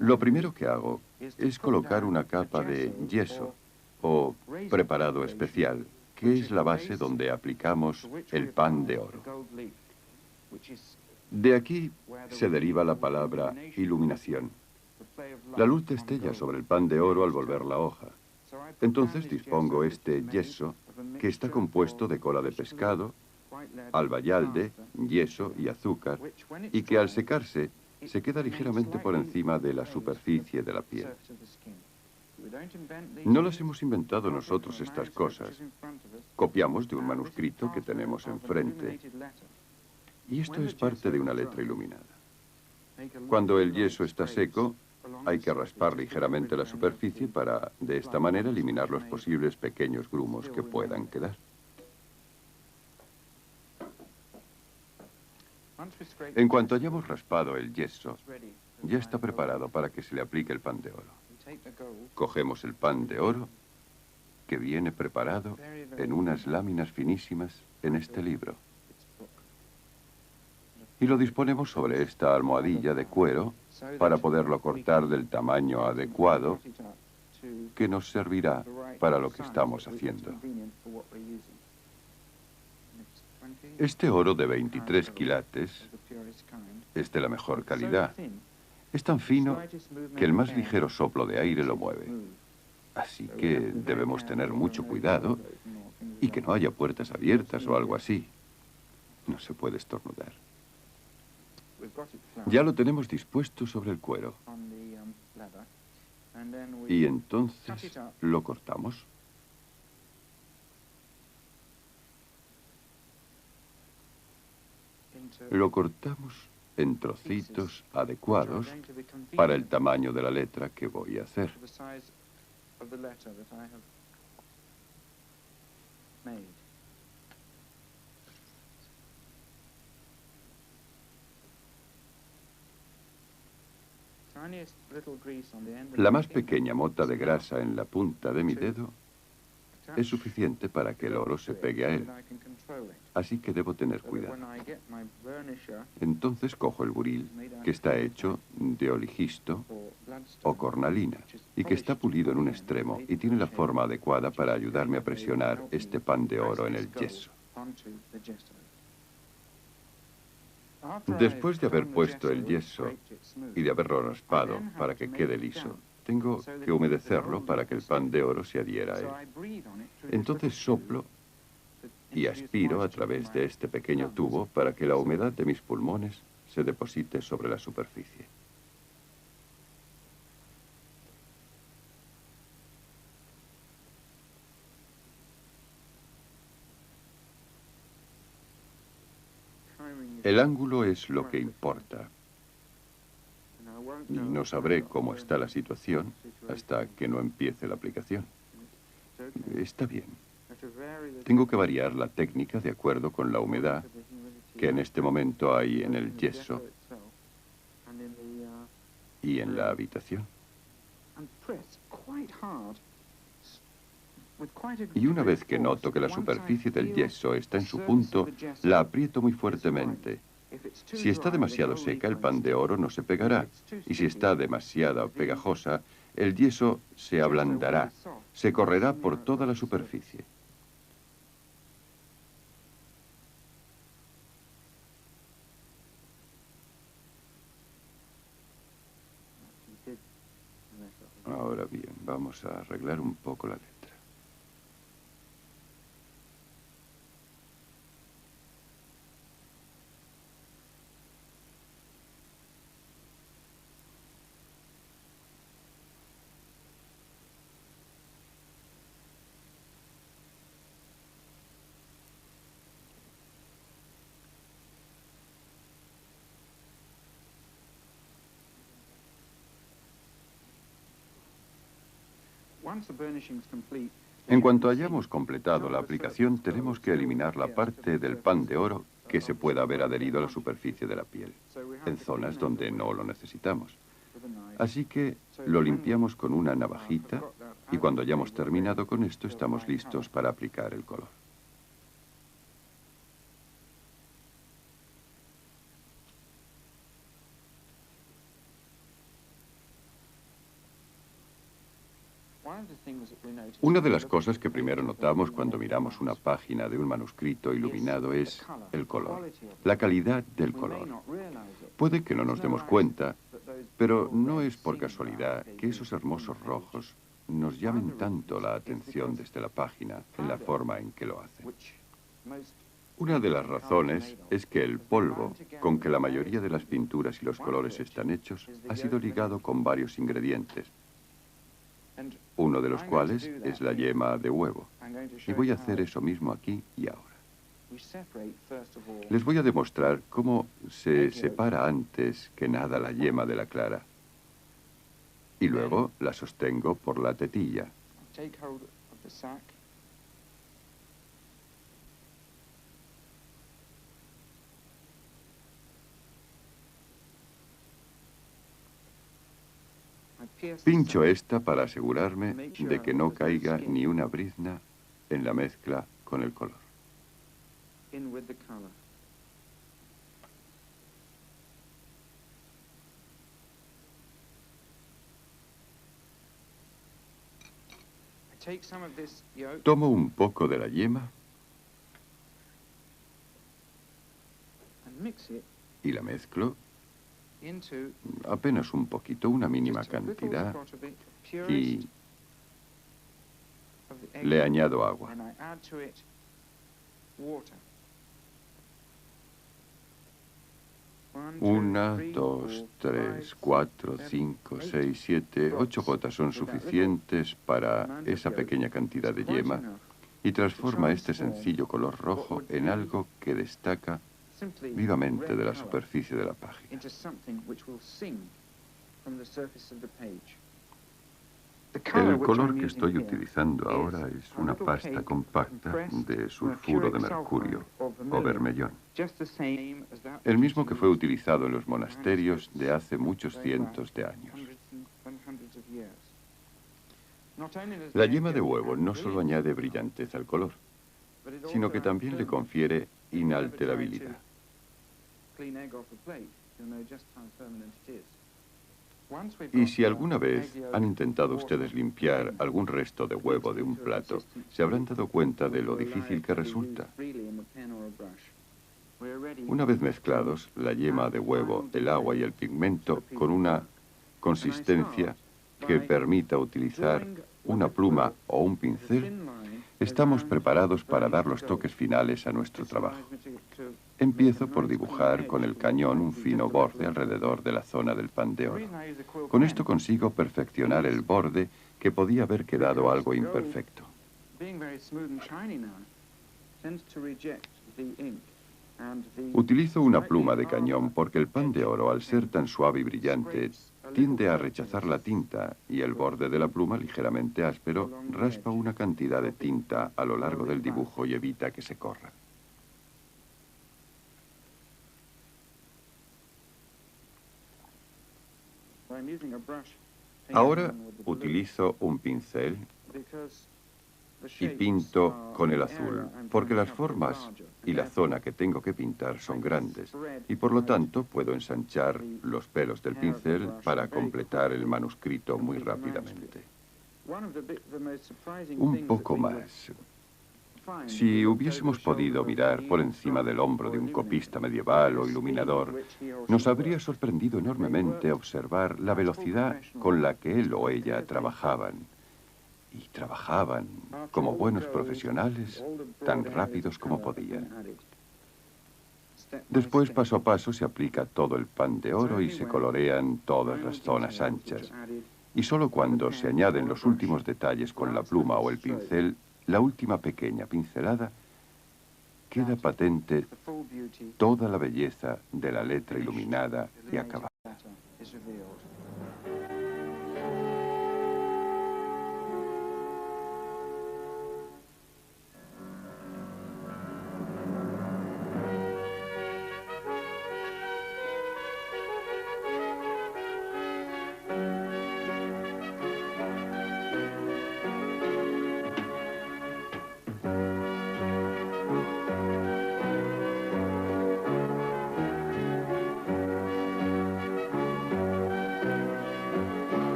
Lo primero que hago es colocar una capa de yeso o preparado especial, que es la base donde aplicamos el pan de oro. De aquí se deriva la palabra iluminación. La luz destella sobre el pan de oro al volver la hoja. Entonces dispongo este yeso, que está compuesto de cola de pescado, albayalde, yeso y azúcar, y que al secarse se queda ligeramente por encima de la superficie de la piel. No las hemos inventado nosotros estas cosas. Copiamos de un manuscrito que tenemos enfrente. Y esto es parte de una letra iluminada. Cuando el yeso está seco, hay que raspar ligeramente la superficie para, de esta manera, eliminar los posibles pequeños grumos que puedan quedar. En cuanto hayamos raspado el yeso, ya está preparado para que se le aplique el pan de oro. Cogemos el pan de oro, que viene preparado en unas láminas finísimas en este libro, y lo disponemos sobre esta almohadilla de cuero para poderlo cortar del tamaño adecuado que nos servirá para lo que estamos haciendo. Este oro de 23 quilates es de la mejor calidad. Es tan fino que el más ligero soplo de aire lo mueve. Así que debemos tener mucho cuidado Y que no haya puertas abiertas o algo así. No se puede estornudar. Ya lo tenemos dispuesto sobre el cuero. Y entonces lo cortamos. Lo cortamos en trocitos adecuados para el tamaño de la letra que voy a hacer. La más pequeña mota de grasa en la punta de mi dedo es suficiente para que el oro se pegue a él. Así que debo tener cuidado. Entonces cojo el buril, que está hecho de oligisto o cornalina, y que está pulido en un extremo y tiene la forma adecuada para ayudarme a presionar este pan de oro en el yeso. Después de haber puesto el yeso y de haberlo raspado para que quede liso, tengo que humedecerlo para que el pan de oro se adhiera a él. Entonces soplo y aspiro a través de este pequeño tubo para que la humedad de mis pulmones se deposite sobre la superficie. El ángulo es lo que importa. Y no sabré cómo está la situación hasta que no empiece la aplicación. Está bien. Tengo que variar la técnica de acuerdo con la humedad que en este momento hay en el yeso y en la habitación. Y una vez que noto que la superficie del yeso está en su punto, la aprieto muy fuertemente. Si está demasiado seca, el pan de oro no se pegará. Y si está demasiado pegajosa, el yeso se ablandará, se correrá por toda la superficie. Ahora bien, vamos a arreglar un poco la letra. En cuanto hayamos completado la aplicación, tenemos que eliminar la parte del pan de oro que se pueda haber adherido a la superficie de la piel, en zonas donde no lo necesitamos. Así que lo limpiamos con una navajita y cuando hayamos terminado con esto, estamos listos para aplicar el color. Una de las cosas que primero notamos cuando miramos una página de un manuscrito iluminado es el color, la calidad del color. Puede que no nos demos cuenta, pero no es por casualidad que esos hermosos rojos nos llamen tanto la atención desde la página en la forma en que lo hacen. Una de las razones es que el polvo con que la mayoría de las pinturas y los colores están hechos ha sido ligado con varios ingredientes, uno de los cuales es la yema de huevo. Y voy a hacer eso mismo aquí y ahora. Les voy a demostrar cómo se separa antes que nada la yema de la clara. Y luego la sostengo por la tetilla. Pincho esta para asegurarme de que no caiga ni una brizna en la mezcla con el color. Tomo un poco de la yema y la mezclo apenas un poquito, una mínima cantidad, y Le añado agua. 1, 2, 3, 4, 5, 6, 7, 8 gotas son suficientes para esa pequeña cantidad de yema y transforma este sencillo color rojo en algo que destaca vivamente de la superficie de la página. El color que estoy utilizando ahora es una pasta compacta de sulfuro de mercurio o bermellón, el mismo que fue utilizado en los monasterios de hace muchos cientos de años. La yema de huevo no solo añade brillantez al color, sino que también le confiere inalterabilidad. Y si alguna vez han intentado ustedes limpiar algún resto de huevo de un plato, se habrán dado cuenta de lo difícil que resulta. Una vez mezclados, la yema de huevo, el agua y el pigmento con una consistencia que permita utilizar una pluma o un pincel, estamos preparados para dar los toques finales a nuestro trabajo. Empiezo por dibujar con el cañón un fino borde alrededor de la zona del pan de oro. Con esto consigo perfeccionar el borde que podía haber quedado algo imperfecto. Utilizo una pluma de cañón porque el pan de oro, al ser tan suave y brillante, tiende a rechazar la tinta y el borde de la pluma, ligeramente áspero, raspa una cantidad de tinta a lo largo del dibujo y evita que se corra. Ahora utilizo un pincel y pinto con el azul, porque las formas y la zona que tengo que pintar son grandes, y por lo tanto puedo ensanchar los pelos del pincel para completar el manuscrito muy rápidamente. Un poco más. Si hubiésemos podido mirar por encima del hombro de un copista medieval o iluminador, nos habría sorprendido enormemente observar la velocidad con la que él o ella trabajaban. Y trabajaban como buenos profesionales, tan rápidos como podían. Después, paso a paso, se aplica todo el pan de oro y se colorean todas las zonas anchas. Y solo cuando se añaden los últimos detalles con la pluma o el pincel, la última pequeña pincelada, queda patente toda la belleza de la letra iluminada y acabada.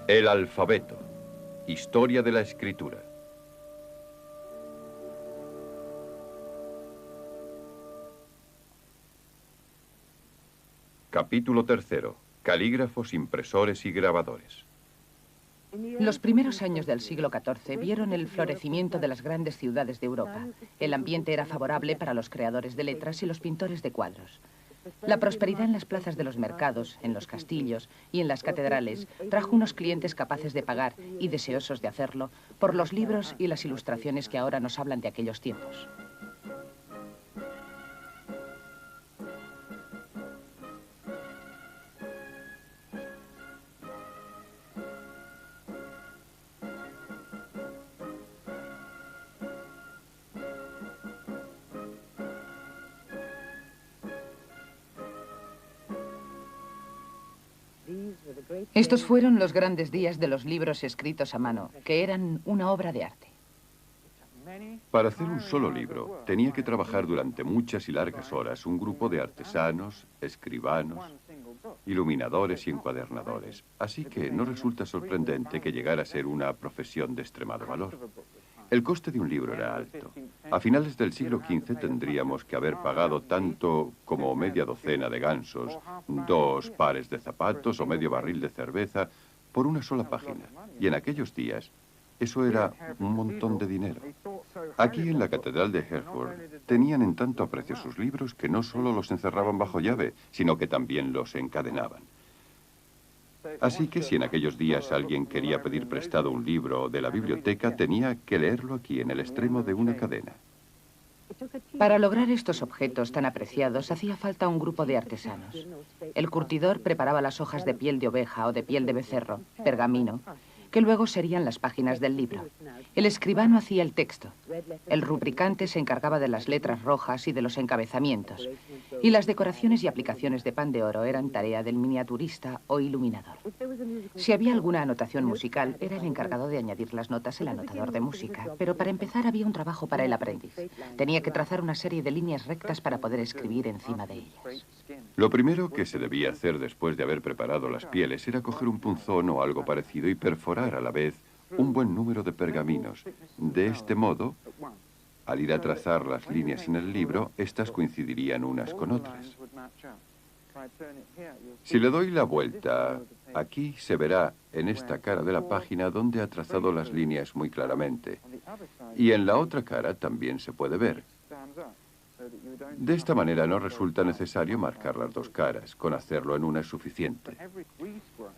El alfabeto. Historia de la escritura. Capítulo 3. Calígrafos, impresores y grabadores. Los primeros años del siglo XIV vieron el florecimiento de las grandes ciudades de Europa. El ambiente era favorable para los creadores de letras y los pintores de cuadros. La prosperidad en las plazas de los mercados, en los castillos y en las catedrales trajo unos clientes capaces de pagar y deseosos de hacerlo por los libros y las ilustraciones que ahora nos hablan de aquellos tiempos. Estos fueron los grandes días de los libros escritos a mano, que eran una obra de arte. Para hacer un solo libro, tenía que trabajar durante muchas y largas horas un grupo de artesanos, escribanos, iluminadores y encuadernadores. Así que no resulta sorprendente que llegara a ser una profesión de extremado valor. El coste de un libro era alto. A finales del siglo XV tendríamos que haber pagado tanto como media docena de gansos, 2 pares de zapatos o medio barril de cerveza por una sola página. Y en aquellos días, eso era un montón de dinero. Aquí en la Catedral de Hereford tenían en tanto aprecio sus libros que no solo los encerraban bajo llave, sino que también los encadenaban. Así que si en aquellos días alguien quería pedir prestado un libro de la biblioteca, tenía que leerlo aquí, en el extremo de una cadena. Para lograr estos objetos tan apreciados hacía falta un grupo de artesanos. El curtidor preparaba las hojas de piel de oveja o de piel de becerro, pergamino, que luego serían las páginas del libro. El escribano hacía el texto. El rubricante se encargaba de las letras rojas y de los encabezamientos. Y las decoraciones y aplicaciones de pan de oro eran tarea del miniaturista o iluminador. Si había alguna anotación musical, era el encargado de añadir las notas el anotador de música. Pero para empezar había un trabajo para el aprendiz. Tenía que trazar una serie de líneas rectas para poder escribir encima de ellas. Lo primero que se debía hacer después de haber preparado las pieles era coger un punzón o algo parecido y perforar a la vez un buen número de pergaminos. De este modo, al ir a trazar las líneas en el libro, estas coincidirían unas con otras. Si le doy la vuelta, aquí se verá en esta cara de la página donde ha trazado las líneas muy claramente. Y en la otra cara también se puede ver. De esta manera no resulta necesario marcar las dos caras, con hacerlo en una es suficiente.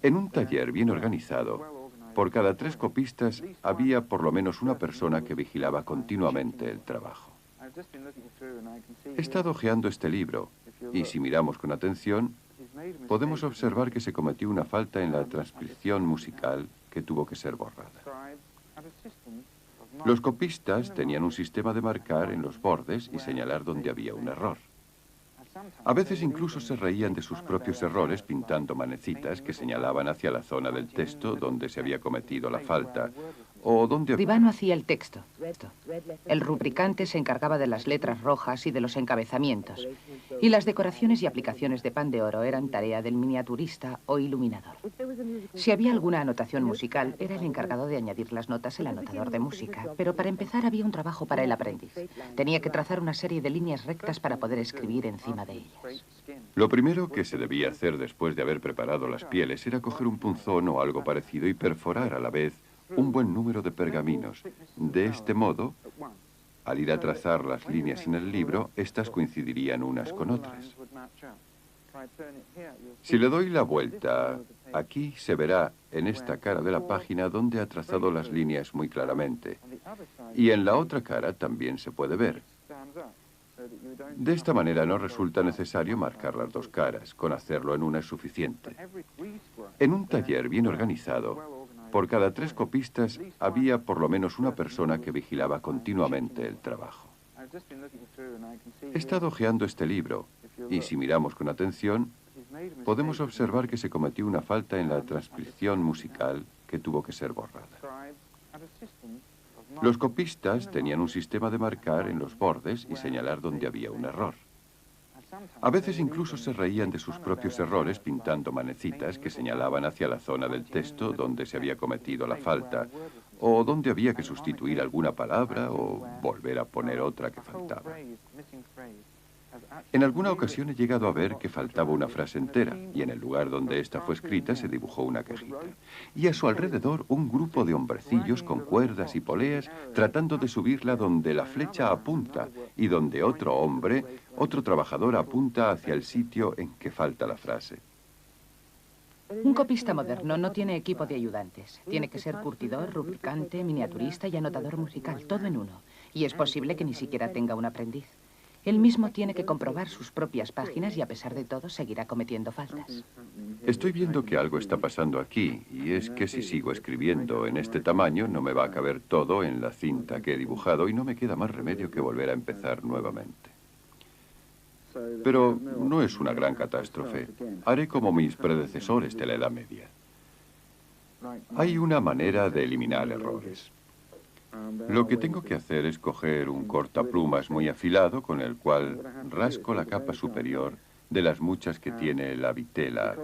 En un taller bien organizado, por cada 3 copistas había por lo menos una persona que vigilaba continuamente el trabajo. He estado hojeando este libro y si miramos con atención, podemos observar que se cometió una falta en la transcripción musical que tuvo que ser borrada. Los copistas tenían un sistema de marcar en los bordes y señalar donde había un error. A veces incluso se reían de sus propios errores pintando manecitas que señalaban hacia la zona del texto donde se había cometido la falta o donde... El escribano hacía el texto. El rubricante se encargaba de las letras rojas y de los encabezamientos. Y las decoraciones y aplicaciones de pan de oro eran tarea del miniaturista o iluminador. Si había alguna anotación musical, era el encargado de añadir las notas el anotador de música. Pero para empezar había un trabajo para el aprendiz. Tenía que trazar una serie de líneas rectas para poder escribir encima de ellas. Lo primero que se debía hacer después de haber preparado las pieles era coger un punzón o algo parecido y perforar a la vez un buen número de pergaminos. De este modo, al ir a trazar las líneas en el libro, estas coincidirían unas con otras. Si le doy la vuelta, aquí se verá en esta cara de la página donde ha trazado las líneas muy claramente. Y en la otra cara también se puede ver. De esta manera no resulta necesario marcar las dos caras, con hacerlo en una es suficiente. En un taller bien organizado, por cada 3 copistas había por lo menos una persona que vigilaba continuamente el trabajo. He estado hojeando este libro y si miramos con atención, podemos observar que se cometió una falta en la transcripción musical que tuvo que ser borrada. Los copistas tenían un sistema de marcar en los bordes y señalar donde había un error. A veces incluso se reían de sus propios errores pintando manecitas que señalaban hacia la zona del texto donde se había cometido la falta o donde había que sustituir alguna palabra o volver a poner otra que faltaba. En alguna ocasión he llegado a ver que faltaba una frase entera y en el lugar donde esta fue escrita se dibujó una cajita. Y a su alrededor un grupo de hombrecillos con cuerdas y poleas tratando de subirla donde la flecha apunta y donde otro hombre, otro trabajador apunta hacia el sitio en que falta la frase. Un copista moderno no tiene equipo de ayudantes. Tiene que ser curtidor, rubricante, miniaturista y anotador musical, todo en uno. Y es posible que ni siquiera tenga un aprendiz. Él mismo tiene que comprobar sus propias páginas y a pesar de todo seguirá cometiendo faltas. Estoy viendo que algo está pasando aquí y es que si sigo escribiendo en este tamaño no me va a caber todo en la cinta que he dibujado y no me queda más remedio que volver a empezar nuevamente. Pero no es una gran catástrofe. Haré como mis predecesores de la Edad Media. Hay una manera de eliminar errores. Lo que tengo que hacer es coger un cortaplumas muy afilado con el cual rasco la capa superior de las muchas que tiene la vitela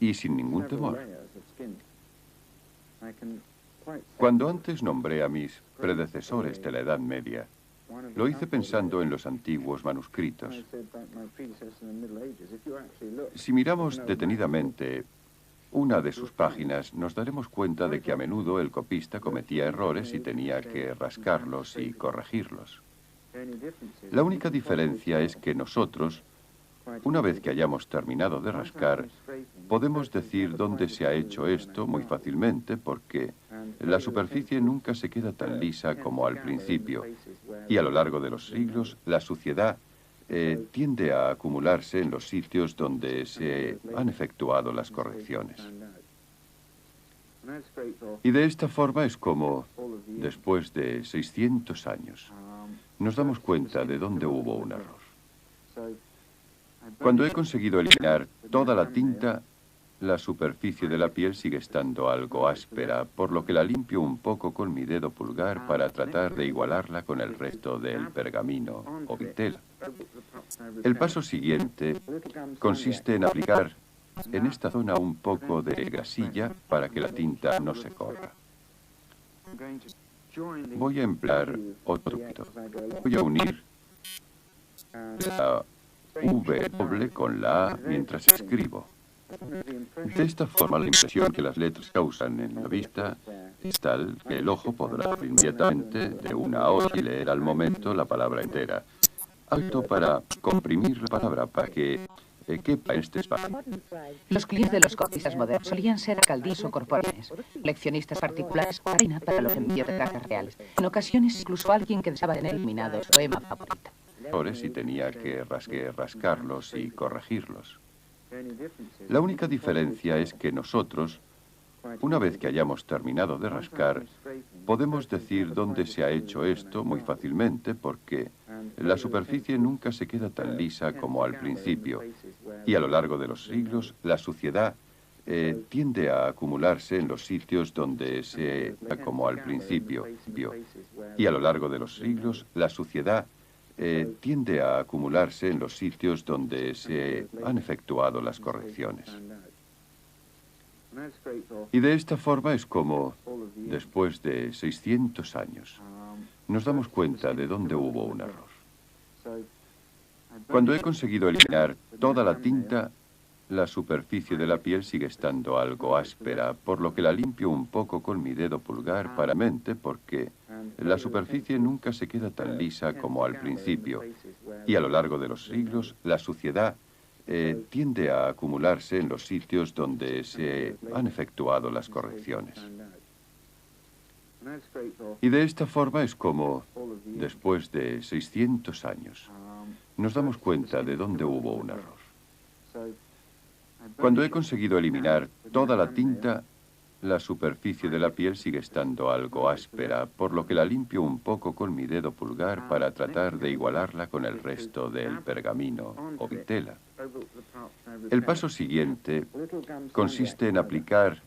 y sin ningún temor. Cuando antes nombré a mis predecesores de la Edad Media, lo hice pensando en los antiguos manuscritos. Si miramos detenidamente una de sus páginas, nos daremos cuenta de que a menudo el copista cometía errores y tenía que rascarlos y corregirlos. La única diferencia es que nosotros, una vez que hayamos terminado de rascar, podemos decir dónde se ha hecho esto muy fácilmente porque la superficie nunca se queda tan lisa como al principio y a lo largo de los siglos la suciedad tiende a acumularse en los sitios donde se han efectuado las correcciones. Y de esta forma es como, después de 600 años, nos damos cuenta de dónde hubo un error. Cuando he conseguido eliminar toda la tinta, la superficie de la piel sigue estando algo áspera, por lo que la limpio un poco con mi dedo pulgar para tratar de igualarla con el resto del pergamino o vitela. El paso siguiente consiste en aplicar en esta zona un poco de grasilla para que la tinta no se corra. Voy a emplear otro truquito. Voy a unir la V doble con la A mientras escribo. De esta forma, la impresión que las letras causan en la vista es tal que el ojo podrá ver inmediatamente de una a otra y leer al momento la palabra entera. Alto para comprimir la palabra para que quepa en este espacio. Los clientes de los copistas modernos solían ser alcaldías o corporaciones, coleccionistas particulares o la reina para los envíos de cartas reales. En ocasiones, incluso alguien que deseaba tener eliminado su poema favorito. Y tenía que rascarlos y corregirlos. La única diferencia es que nosotros, una vez que hayamos terminado de rascar, podemos decir dónde se ha hecho esto muy fácilmente porque la superficie nunca se queda tan lisa como al principio y a lo largo de los siglos la suciedad tiende a acumularse en los sitios donde como al principio y a lo largo de los siglos la suciedad tiende a acumularse en los sitios donde se han efectuado las correcciones. Y de esta forma es como, después de 600 años, nos damos cuenta de dónde hubo un error. Cuando he conseguido eliminar toda la tinta, la superficie de la piel sigue estando algo áspera, por lo que la limpio un poco con mi dedo pulgar para mente porque la superficie nunca se queda tan lisa como al principio y a lo largo de los siglos la suciedad tiende a acumularse en los sitios donde se han efectuado las correcciones. Y de esta forma es como, después de 600 años, nos damos cuenta de dónde hubo un error. Cuando he conseguido eliminar toda la tinta, la superficie de la piel sigue estando algo áspera, por lo que la limpio un poco con mi dedo pulgar para tratar de igualarla con el resto del pergamino o vitela. El paso siguiente consiste en aplicar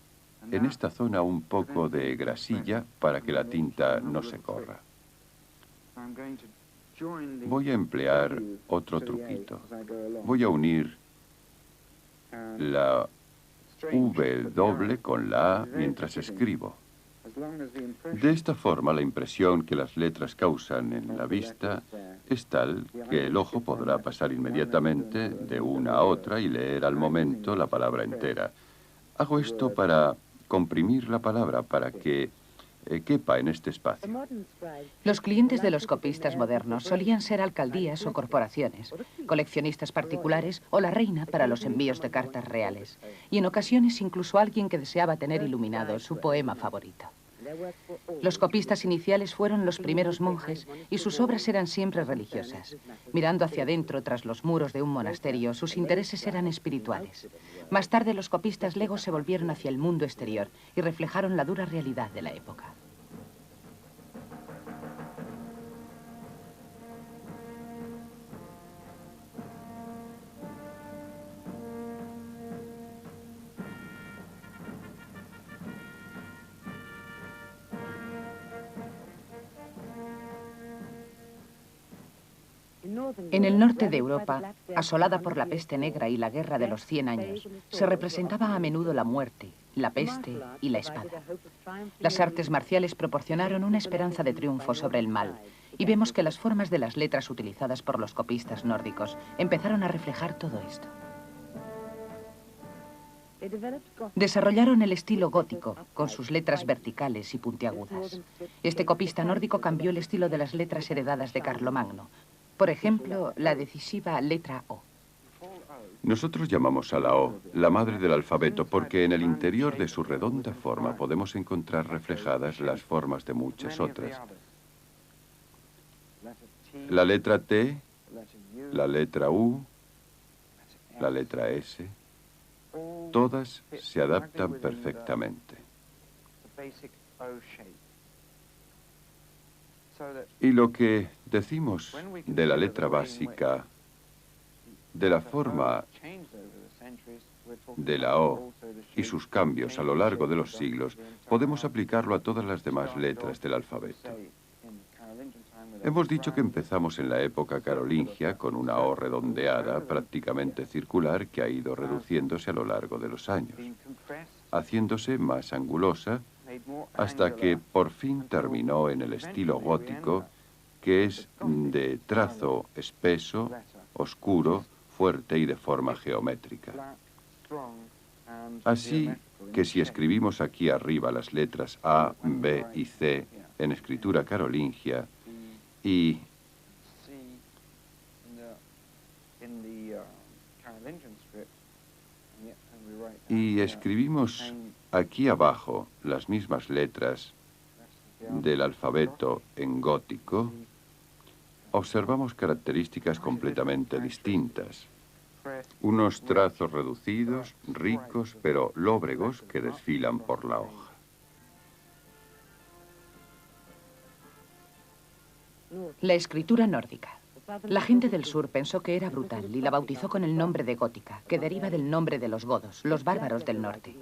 en esta zona un poco de grasilla para que la tinta no se corra. Voy a emplear otro truquito. Voy a unir la V doble con la A mientras escribo. De esta forma, la impresión que las letras causan en la vista es tal que el ojo podrá pasar inmediatamente de una a otra y leer al momento la palabra entera. Hago esto para comprimir la palabra para que quepa en este espacio. Los clientes de los copistas modernos solían ser alcaldías o corporaciones, coleccionistas particulares o la reina para los envíos de cartas reales, y en ocasiones incluso alguien que deseaba tener iluminado su poema favorito. Los copistas iniciales fueron los primeros monjes y sus obras eran siempre religiosas. Mirando hacia adentro tras los muros de un monasterio, sus intereses eran espirituales. Más tarde los copistas legos se volvieron hacia el mundo exterior y reflejaron la dura realidad de la época. En el norte de Europa, asolada por la peste negra y la guerra de los 100 años, se representaba a menudo la muerte, la peste y la espada. Las artes marciales proporcionaron una esperanza de triunfo sobre el mal, y vemos que las formas de las letras utilizadas por los copistas nórdicos empezaron a reflejar todo esto. Desarrollaron el estilo gótico, con sus letras verticales y puntiagudas. Este copista nórdico cambió el estilo de las letras heredadas de Carlomagno. Por ejemplo, la decisiva letra O. Nosotros llamamos a la O la madre del alfabeto porque en el interior de su redonda forma podemos encontrar reflejadas las formas de muchas otras. La letra T, la letra U, la letra S, todas se adaptan perfectamente. Y lo que decimos de la letra básica, de la forma de la O y sus cambios a lo largo de los siglos, podemos aplicarlo a todas las demás letras del alfabeto. Hemos dicho que empezamos en la época carolingia con una O redondeada, prácticamente circular, que ha ido reduciéndose a lo largo de los años, haciéndose más angulosa, hasta que por fin terminó en el estilo gótico, que es de trazo espeso, oscuro, fuerte y de forma geométrica. Así que si escribimos aquí arriba las letras A, B y C en escritura carolingia y escribimos aquí abajo las mismas letras del alfabeto en gótico, observamos características completamente distintas. Unos trazos reducidos, ricos, pero lóbregos que desfilan por la hoja. La escritura nórdica. La gente del sur pensó que era brutal y la bautizó con el nombre de gótica, que deriva del nombre de los godos, los bárbaros del norte.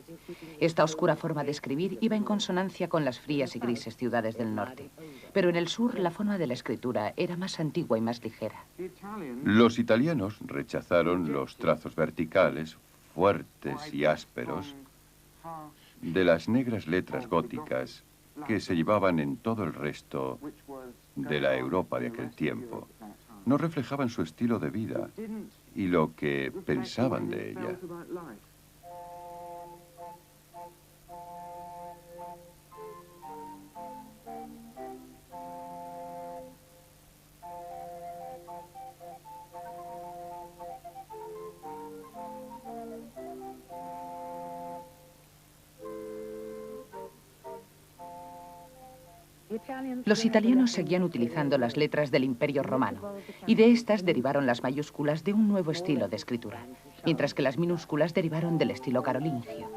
Esta oscura forma de escribir iba en consonancia con las frías y grises ciudades del norte. Pero en el sur la forma de la escritura era más antigua y más ligera. Los italianos rechazaron los trazos verticales, fuertes y ásperos, de las negras letras góticas que se llevaban en todo el resto de la Europa de aquel tiempo. No reflejaban su estilo de vida y lo que pensaban de ella. Los italianos seguían utilizando las letras del Imperio Romano, y de estas derivaron las mayúsculas de un nuevo estilo de escritura, mientras que las minúsculas derivaron del estilo carolingio.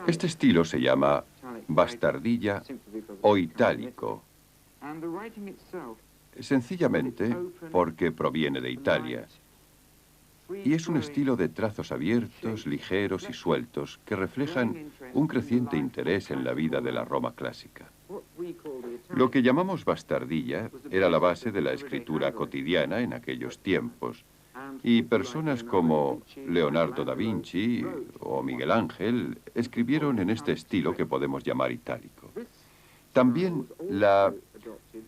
Este estilo se llama bastardilla o itálico, sencillamente porque proviene de Italia, y es un estilo de trazos abiertos, ligeros y sueltos que reflejan un creciente interés en la vida de la Roma clásica. Lo que llamamos bastardilla era la base de la escritura cotidiana en aquellos tiempos, y personas como Leonardo da Vinci o Miguel Ángel escribieron en este estilo que podemos llamar itálico. También la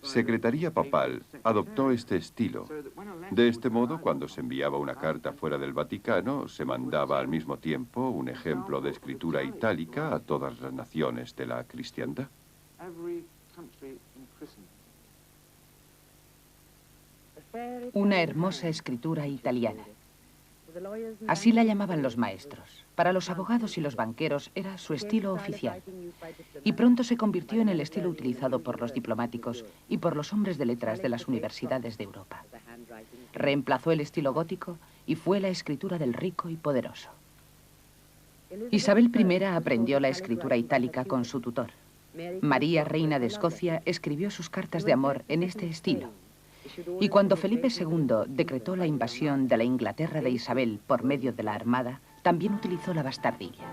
Secretaría Papal adoptó este estilo. De este modo, cuando se enviaba una carta fuera del Vaticano, se mandaba al mismo tiempo un ejemplo de escritura itálica a todas las naciones de la cristiandad. Una hermosa escritura italiana. Así la llamaban los maestros. Para los abogados y los banqueros era su estilo oficial. Y pronto se convirtió en el estilo utilizado por los diplomáticos y por los hombres de letras de las universidades de Europa. Reemplazó el estilo gótico y fue la escritura del rico y poderoso. Isabel I aprendió la escritura itálica con su tutor. María, reina de Escocia, escribió sus cartas de amor en este estilo. Y cuando Felipe II decretó la invasión de la Inglaterra de Isabel por medio de la Armada, también utilizó la bastardilla.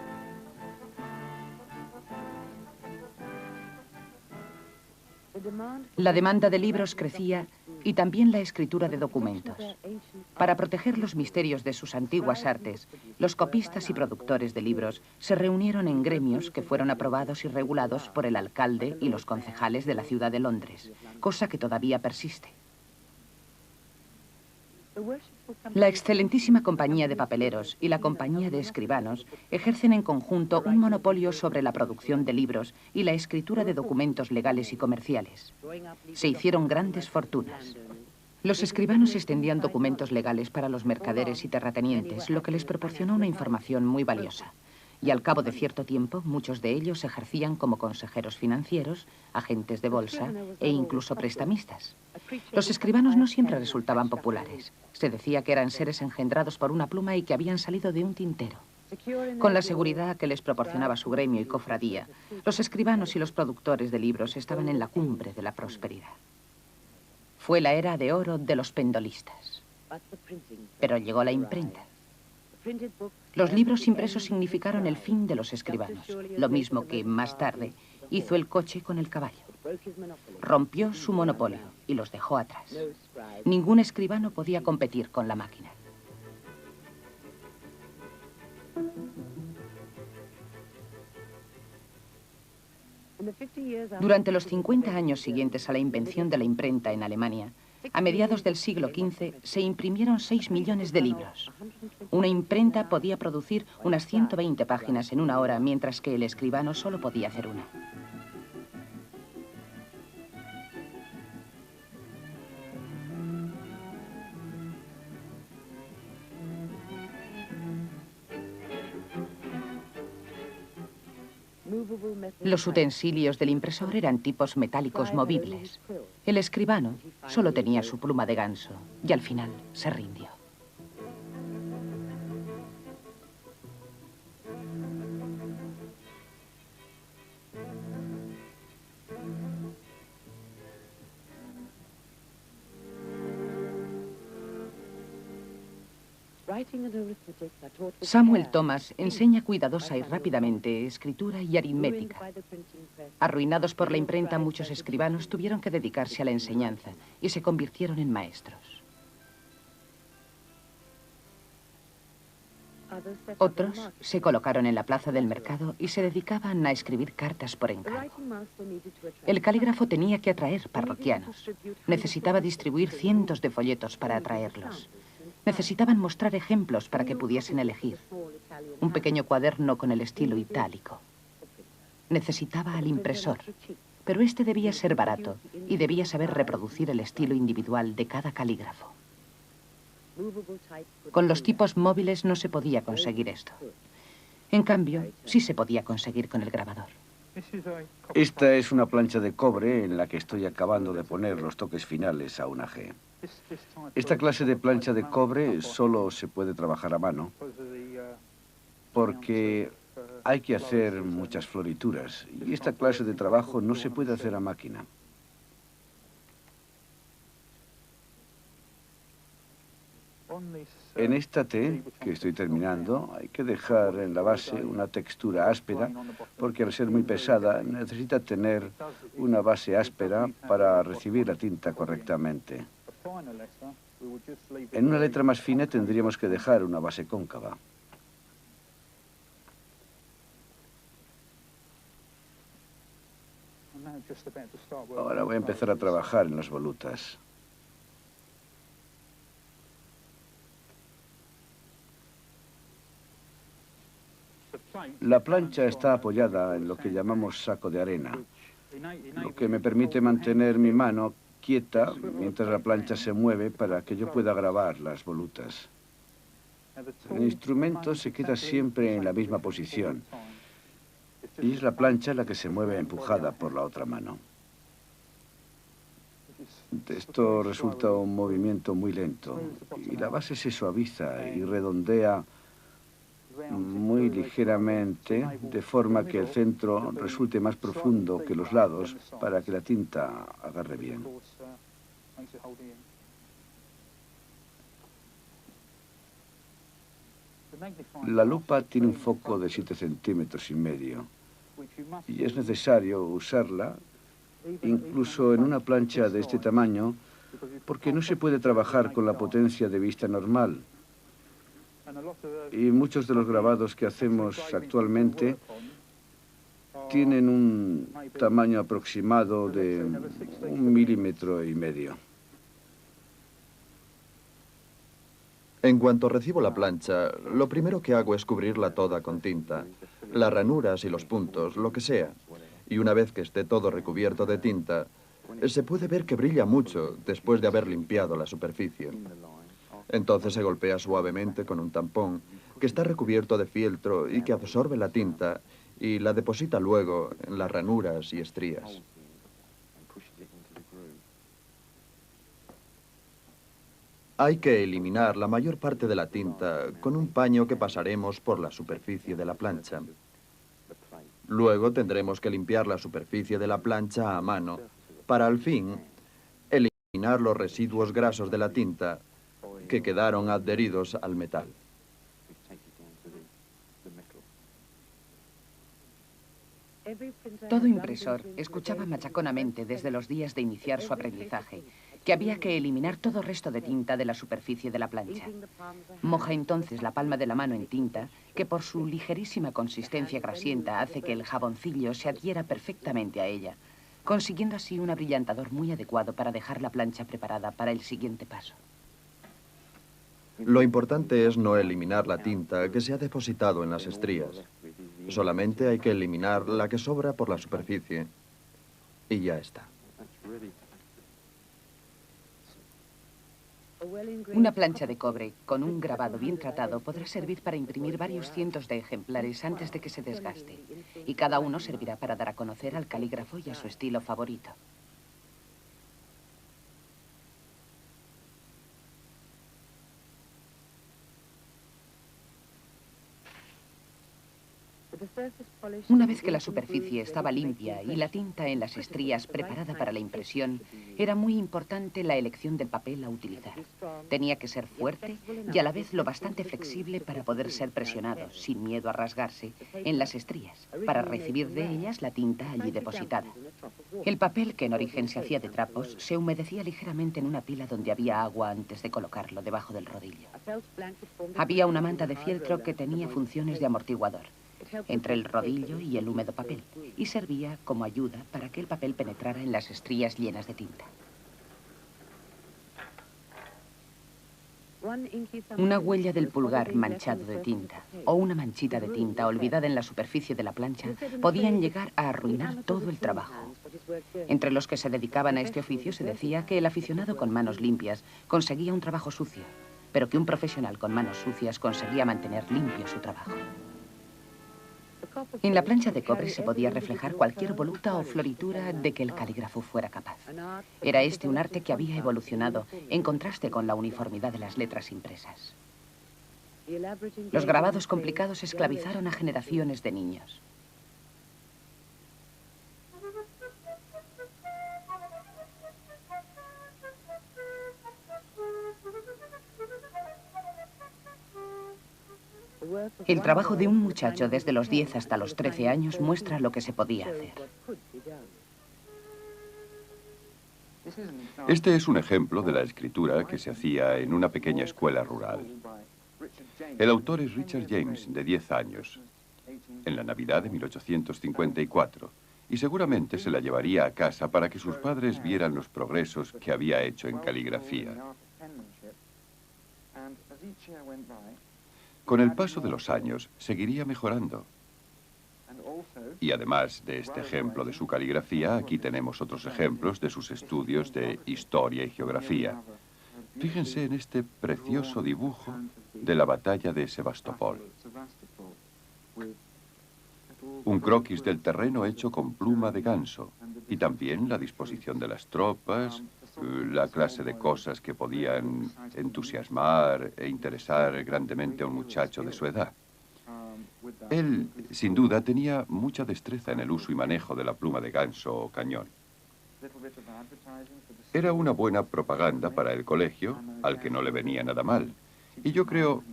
La demanda de libros crecía y también la escritura de documentos. Para proteger los misterios de sus antiguas artes, los copistas y productores de libros se reunieron en gremios que fueron aprobados y regulados por el alcalde y los concejales de la ciudad de Londres, cosa que todavía persiste. La excelentísima compañía de papeleros y la compañía de escribanos ejercen en conjunto un monopolio sobre la producción de libros y la escritura de documentos legales y comerciales. Se hicieron grandes fortunas. Los escribanos extendían documentos legales para los mercaderes y terratenientes, lo que les proporcionó una información muy valiosa. Y al cabo de cierto tiempo, muchos de ellos ejercían como consejeros financieros, agentes de bolsa e incluso prestamistas. Los escribanos no siempre resultaban populares. Se decía que eran seres engendrados por una pluma y que habían salido de un tintero. Con la seguridad que les proporcionaba su gremio y cofradía, los escribanos y los productores de libros estaban en la cumbre de la prosperidad. Fue la era de oro de los pendolistas. Pero llegó la imprenta. Los libros impresos significaron el fin de los escribanos, lo mismo que, más tarde, hizo el coche con el caballo. Rompió su monopolio y los dejó atrás. Ningún escribano podía competir con la máquina. Durante los 50 años siguientes a la invención de la imprenta en Alemania, a mediados del siglo XV se imprimieron 6 millones de libros. Una imprenta podía producir unas 120 páginas en una hora, mientras que el escribano solo podía hacer una. Los utensilios del impresor eran tipos metálicos movibles. El escribano solo tenía su pluma de ganso y al final se rindió. Samuel Thomas enseña cuidadosa y rápidamente escritura y aritmética. Arruinados por la imprenta, muchos escribanos tuvieron que dedicarse a la enseñanza y se convirtieron en maestros. Otros se colocaron en la plaza del mercado y se dedicaban a escribir cartas por encargo. El calígrafo tenía que atraer parroquianos. Necesitaba distribuir cientos de folletos para atraerlos. Necesitaban mostrar ejemplos para que pudiesen elegir. Un pequeño cuaderno con el estilo itálico. Necesitaba al impresor, pero este debía ser barato y debía saber reproducir el estilo individual de cada calígrafo. Con los tipos móviles no se podía conseguir esto. En cambio, sí se podía conseguir con el grabador. Esta es una plancha de cobre en la que estoy acabando de poner los toques finales a una G. Esta clase de plancha de cobre solo se puede trabajar a mano porque hay que hacer muchas florituras y esta clase de trabajo no se puede hacer a máquina. En esta T, que estoy terminando, hay que dejar en la base una textura áspera, porque al ser muy pesada necesita tener una base áspera para recibir la tinta correctamente. En una letra más fina tendríamos que dejar una base cóncava. Ahora voy a empezar a trabajar en las volutas. La plancha está apoyada en lo que llamamos saco de arena, lo que me permite mantener mi mano quieta mientras la plancha se mueve para que yo pueda grabar las volutas. El instrumento se queda siempre en la misma posición y es la plancha la que se mueve empujada por la otra mano. Esto resulta un movimiento muy lento y la base se suaviza y redondea muy ligeramente, de forma que el centro resulte más profundo que los lados, para que la tinta agarre bien. La lupa tiene un foco de 7,5 centímetros y es necesario usarla incluso en una plancha de este tamaño, porque no se puede trabajar con la potencia de vista normal. Y muchos de los grabados que hacemos actualmente tienen un tamaño aproximado de 1,5 milímetros. En cuanto recibo la plancha, lo primero que hago es cubrirla toda con tinta, las ranuras y los puntos, lo que sea. Y una vez que esté todo recubierto de tinta, se puede ver que brilla mucho después de haber limpiado la superficie. Entonces se golpea suavemente con un tampón que está recubierto de fieltro y que absorbe la tinta y la deposita luego en las ranuras y estrías. Hay que eliminar la mayor parte de la tinta con un paño que pasaremos por la superficie de la plancha. Luego tendremos que limpiar la superficie de la plancha a mano para al fin eliminar los residuos grasos de la tinta que quedaron adheridos al metal. Todo impresor escuchaba machaconamente desde los días de iniciar su aprendizaje que había que eliminar todo resto de tinta de la superficie de la plancha. Moja entonces la palma de la mano en tinta, que por su ligerísima consistencia grasienta hace que el jaboncillo se adhiera perfectamente a ella, consiguiendo así un abrillantador muy adecuado para dejar la plancha preparada para el siguiente paso. Lo importante es no eliminar la tinta que se ha depositado en las estrías. Solamente hay que eliminar la que sobra por la superficie y ya está. Una plancha de cobre con un grabado bien tratado podrá servir para imprimir varios cientos de ejemplares antes de que se desgaste, y cada uno servirá para dar a conocer al calígrafo y a su estilo favorito. Una vez que la superficie estaba limpia y la tinta en las estrías preparada para la impresión, era muy importante la elección del papel a utilizar. Tenía que ser fuerte y a la vez lo bastante flexible para poder ser presionado, sin miedo a rasgarse, en las estrías, para recibir de ellas la tinta allí depositada. El papel, que en origen se hacía de trapos, se humedecía ligeramente en una pila donde había agua antes de colocarlo debajo del rodillo. Había una manta de fieltro que tenía funciones de amortiguador entre el rodillo y el húmedo papel, y servía como ayuda para que el papel penetrara en las estrías llenas de tinta. Una huella del pulgar manchado de tinta o una manchita de tinta olvidada en la superficie de la plancha podían llegar a arruinar todo el trabajo. Entre los que se dedicaban a este oficio se decía que el aficionado con manos limpias conseguía un trabajo sucio, pero que un profesional con manos sucias conseguía mantener limpio su trabajo. En la plancha de cobre se podía reflejar cualquier voluta o floritura de que el calígrafo fuera capaz. Era este un arte que había evolucionado en contraste con la uniformidad de las letras impresas. Los grabados complicados esclavizaron a generaciones de niños. El trabajo de un muchacho desde los 10 hasta los 13 años muestra lo que se podía hacer. Este es un ejemplo de la escritura que se hacía en una pequeña escuela rural. El autor es Richard James, de 10 años, en la Navidad de 1854, y seguramente se la llevaría a casa para que sus padres vieran los progresos que había hecho en caligrafía. Con el paso de los años, seguiría mejorando. Y además de este ejemplo de su caligrafía, aquí tenemos otros ejemplos de sus estudios de historia y geografía. Fíjense en este precioso dibujo de la batalla de Sebastopol. Un croquis del terreno hecho con pluma de ganso, y también la disposición de las tropas, la clase de cosas que podían entusiasmar e interesar grandemente a un muchacho de su edad. Él, sin duda, tenía mucha destreza en el uso y manejo de la pluma de ganso o cañón. Era una buena propaganda para el colegio, al que no le venía nada mal. Y yo creo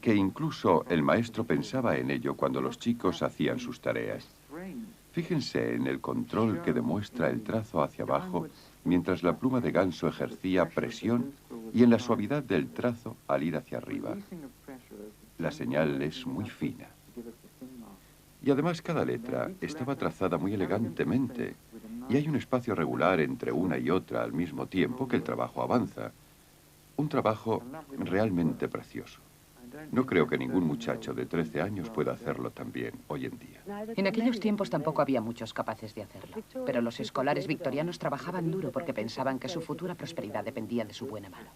que incluso el maestro pensaba en ello cuando los chicos hacían sus tareas. Fíjense en el control que demuestra el trazo hacia abajo mientras la pluma de ganso ejercía presión y en la suavidad del trazo al ir hacia arriba. La señal es muy fina. Y además cada letra estaba trazada muy elegantemente y hay un espacio regular entre una y otra al mismo tiempo que el trabajo avanza. Un trabajo realmente precioso. No creo que ningún muchacho de 13 años pueda hacerlo también hoy en día. En aquellos tiempos tampoco había muchos capaces de hacerlo, pero los escolares victorianos trabajaban duro porque pensaban que su futura prosperidad dependía de su buena mano.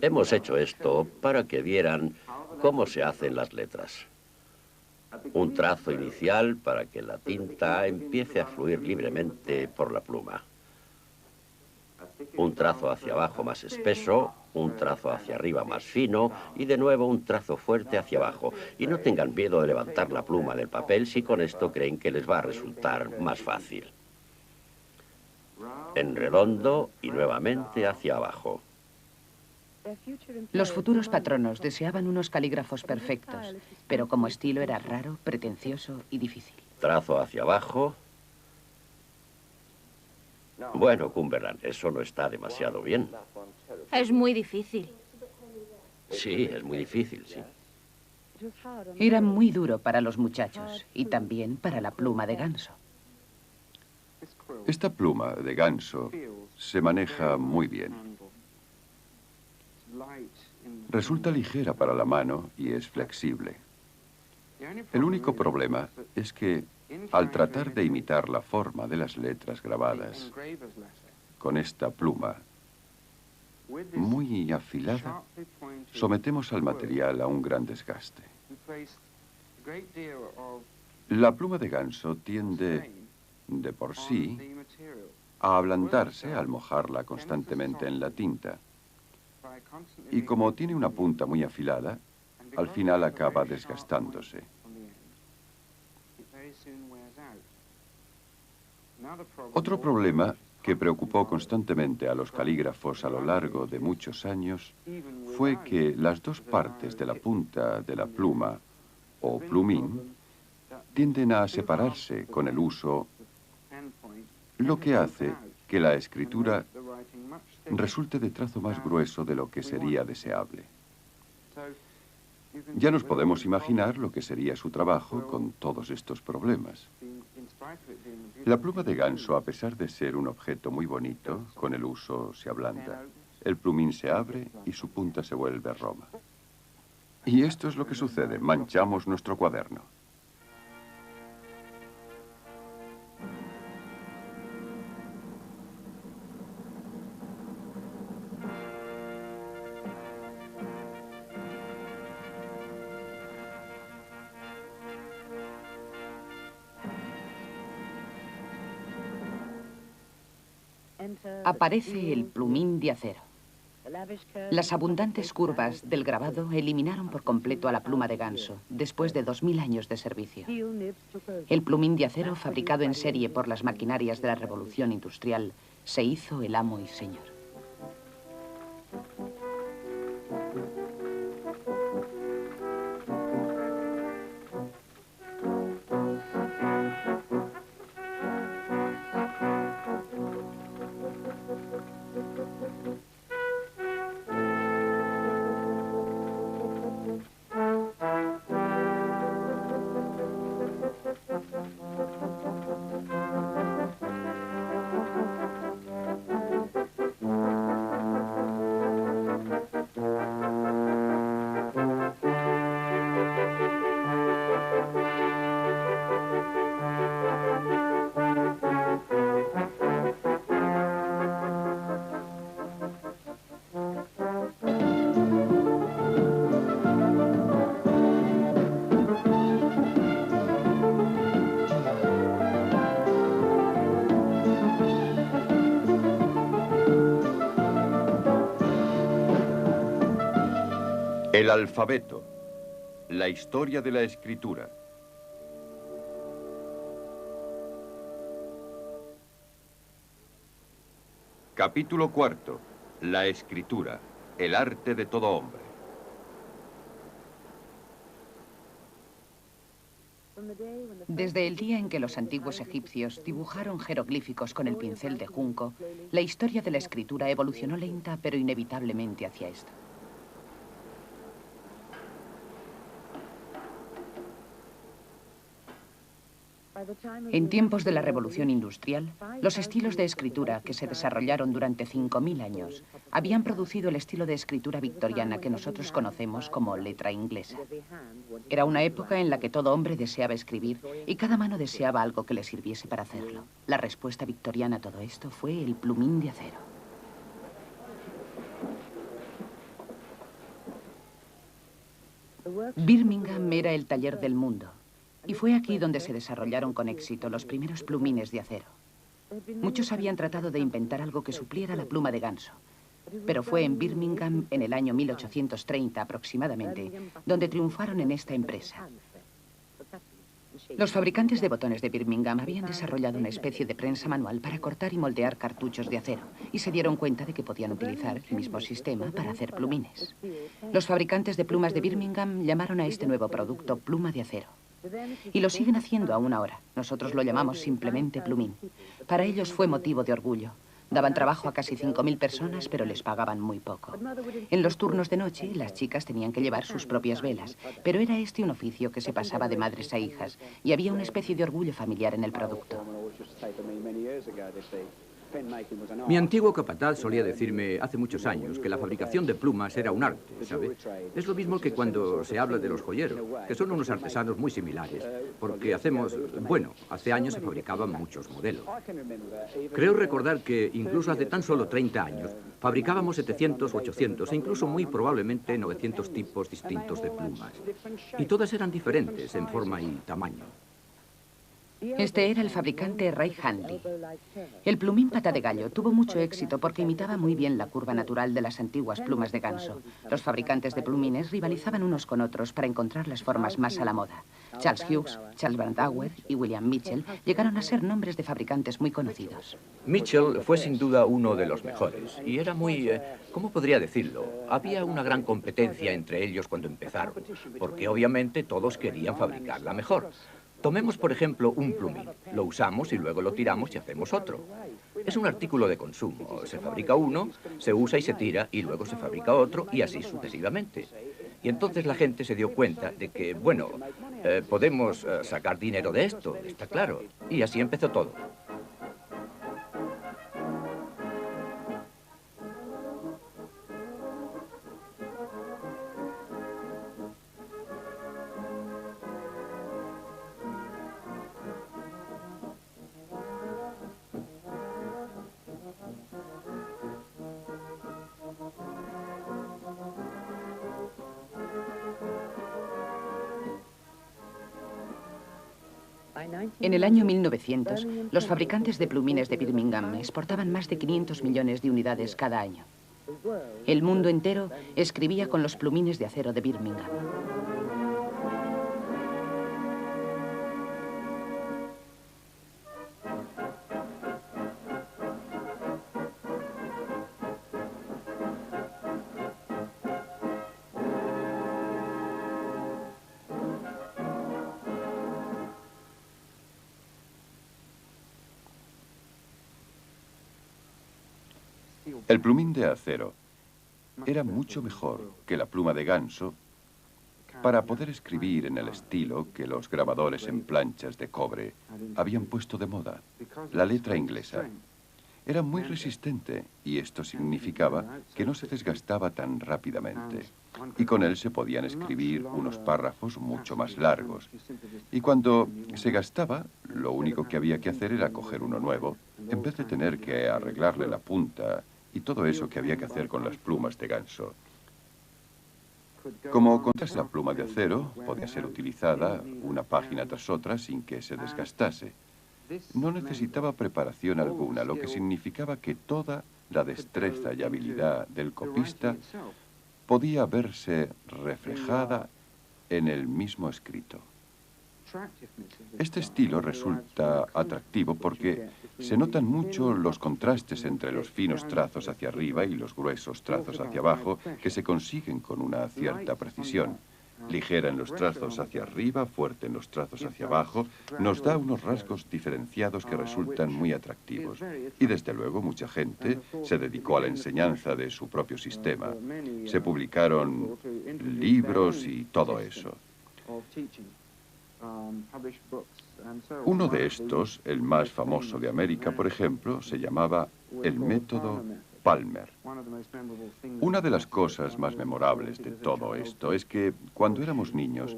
Hemos hecho esto para que vieran cómo se hacen las letras. Un trazo inicial para que la tinta empiece a fluir libremente por la pluma. Un trazo hacia abajo más espeso, un trazo hacia arriba más fino y de nuevo un trazo fuerte hacia abajo. Y no tengan miedo de levantar la pluma del papel si con esto creen que les va a resultar más fácil. En redondo y nuevamente hacia abajo. Los futuros patronos deseaban unos calígrafos perfectos, pero como estilo era raro, pretencioso y difícil. Trazo hacia abajo. Bueno, Cumberland, eso no está demasiado bien. Es muy difícil. Sí, es muy difícil, sí. Era muy duro para los muchachos y también para la pluma de ganso. Esta pluma de ganso se maneja muy bien. Resulta ligera para la mano y es flexible. El único problema es que, al tratar de imitar la forma de las letras grabadas con esta pluma muy afilada, sometemos al material a un gran desgaste. La pluma de ganso tiende, de por sí, a ablandarse al mojarla constantemente en la tinta. Y como tiene una punta muy afilada, al final acaba desgastándose. Otro problema que preocupó constantemente a los calígrafos a lo largo de muchos años fue que las dos partes de la punta de la pluma, o plumín, tienden a separarse con el uso, lo que hace que la escritura resulte de trazo más grueso de lo que sería deseable. Ya nos podemos imaginar lo que sería su trabajo con todos estos problemas. La pluma de ganso, a pesar de ser un objeto muy bonito, con el uso se ablanda. El plumín se abre y su punta se vuelve roma. Y esto es lo que sucede, manchamos nuestro cuaderno. Aparece el plumín de acero. Las abundantes curvas del grabado eliminaron por completo a la pluma de ganso, después de 2000 años de servicio. El plumín de acero, fabricado en serie por las maquinarias de la Revolución Industrial, se hizo el amo y señor. El alfabeto, La historia de la escritura. Capítulo 4. La escritura, el arte de todo hombre. Desde el día en que los antiguos egipcios dibujaron jeroglíficos con el pincel de junco, la historia de la escritura evolucionó lenta pero inevitablemente hacia esto. En tiempos de la Revolución Industrial, los estilos de escritura que se desarrollaron durante 5000 años habían producido el estilo de escritura victoriana que nosotros conocemos como letra inglesa. Era una época en la que todo hombre deseaba escribir y cada mano deseaba algo que le sirviese para hacerlo. La respuesta victoriana a todo esto fue el plumín de acero. Birmingham era el taller del mundo. Y fue aquí donde se desarrollaron con éxito los primeros plumines de acero. Muchos habían tratado de inventar algo que supliera la pluma de ganso, pero fue en Birmingham, en el año 1830 aproximadamente, donde triunfaron en esta empresa. Los fabricantes de botones de Birmingham habían desarrollado una especie de prensa manual para cortar y moldear cartuchos de acero, y se dieron cuenta de que podían utilizar el mismo sistema para hacer plumines. Los fabricantes de plumas de Birmingham llamaron a este nuevo producto pluma de acero. Y lo siguen haciendo aún ahora. Nosotros lo llamamos simplemente plumín. Para ellos fue motivo de orgullo. Daban trabajo a casi 5000 personas, pero les pagaban muy poco. En los turnos de noche, las chicas tenían que llevar sus propias velas, pero era este un oficio que se pasaba de madres a hijas, y había una especie de orgullo familiar en el producto. Mi antiguo capataz solía decirme hace muchos años que la fabricación de plumas era un arte, ¿sabe? Es lo mismo que cuando se habla de los joyeros, que son unos artesanos muy similares, porque hace años se fabricaban muchos modelos. Creo recordar que incluso hace tan solo 30 años fabricábamos 700, 800 e incluso muy probablemente 900 tipos distintos de plumas. Y todas eran diferentes en forma y tamaño. Este era el fabricante Ray Handley. El plumín pata de gallo tuvo mucho éxito porque imitaba muy bien la curva natural de las antiguas plumas de ganso. Los fabricantes de plumines rivalizaban unos con otros para encontrar las formas más a la moda. Charles Hughes, Charles Brandauer y William Mitchell llegaron a ser nombres de fabricantes muy conocidos. Mitchell fue sin duda uno de los mejores y era muy, ¿cómo podría decirlo? Había una gran competencia entre ellos cuando empezaron, porque obviamente todos querían fabricar la mejor. Tomemos, por ejemplo, un plumín. Lo usamos y luego lo tiramos y hacemos otro. Es un artículo de consumo. Se fabrica uno, se usa y se tira, y luego se fabrica otro, y así sucesivamente. Y entonces la gente se dio cuenta de que, podemos sacar dinero de esto, está claro. Y así empezó todo. En el año 1900, los fabricantes de plumines de Birmingham exportaban más de 500 millones de unidades cada año. El mundo entero escribía con los plumines de acero de Birmingham. El plumín de acero era mucho mejor que la pluma de ganso para poder escribir en el estilo que los grabadores en planchas de cobre habían puesto de moda, la letra inglesa. Era muy resistente y esto significaba que no se desgastaba tan rápidamente. Y con él se podían escribir unos párrafos mucho más largos. Y cuando se gastaba, lo único que había que hacer era coger uno nuevo, en vez de tener que arreglarle la punta y todo eso que había que hacer con las plumas de ganso. Como contra la pluma de acero, podía ser utilizada una página tras otra sin que se desgastase. No necesitaba preparación alguna, lo que significaba que toda la destreza y habilidad del copista podía verse reflejada en el mismo escrito. Este estilo resulta atractivo porque se notan mucho los contrastes entre los finos trazos hacia arriba y los gruesos trazos hacia abajo que se consiguen con una cierta precisión. Ligera en los trazos hacia arriba, fuerte en los trazos hacia abajo, nos da unos rasgos diferenciados que resultan muy atractivos. Y desde luego mucha gente se dedicó a la enseñanza de su propio sistema. Se publicaron libros y todo eso. Uno de estos, el más famoso de América, por ejemplo, se llamaba el método Palmer. Una de las cosas más memorables de todo esto es que, cuando éramos niños,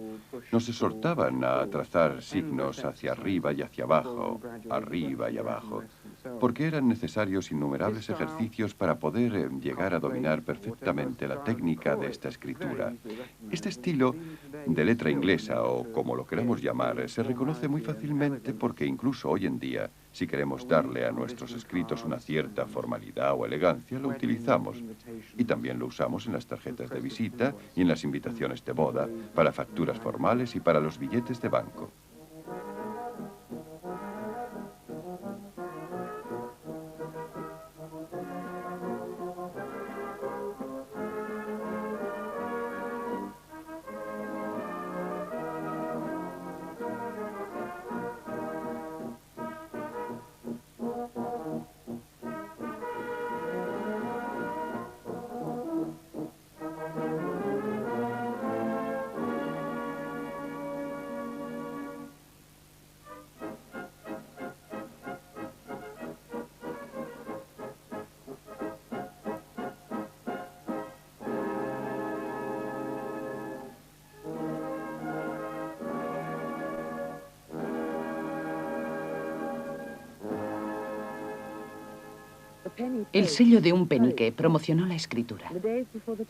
nos exhortaban a trazar signos hacia arriba y hacia abajo, arriba y abajo, porque eran necesarios innumerables ejercicios para poder llegar a dominar perfectamente la técnica de esta escritura. Este estilo de letra inglesa, o como lo queramos llamar, se reconoce muy fácilmente porque incluso hoy en día, si queremos darle a nuestros escritos una cierta formalidad o elegancia, lo utilizamos. Y también lo usamos en las tarjetas de visita y en las invitaciones de boda, para facturas formales y para los billetes de banco. El sello de un penique promocionó la escritura.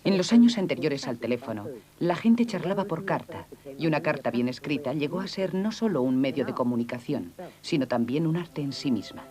En los años anteriores al teléfono, la gente charlaba por carta, y una carta bien escrita llegó a ser no solo un medio de comunicación, sino también un arte en sí misma.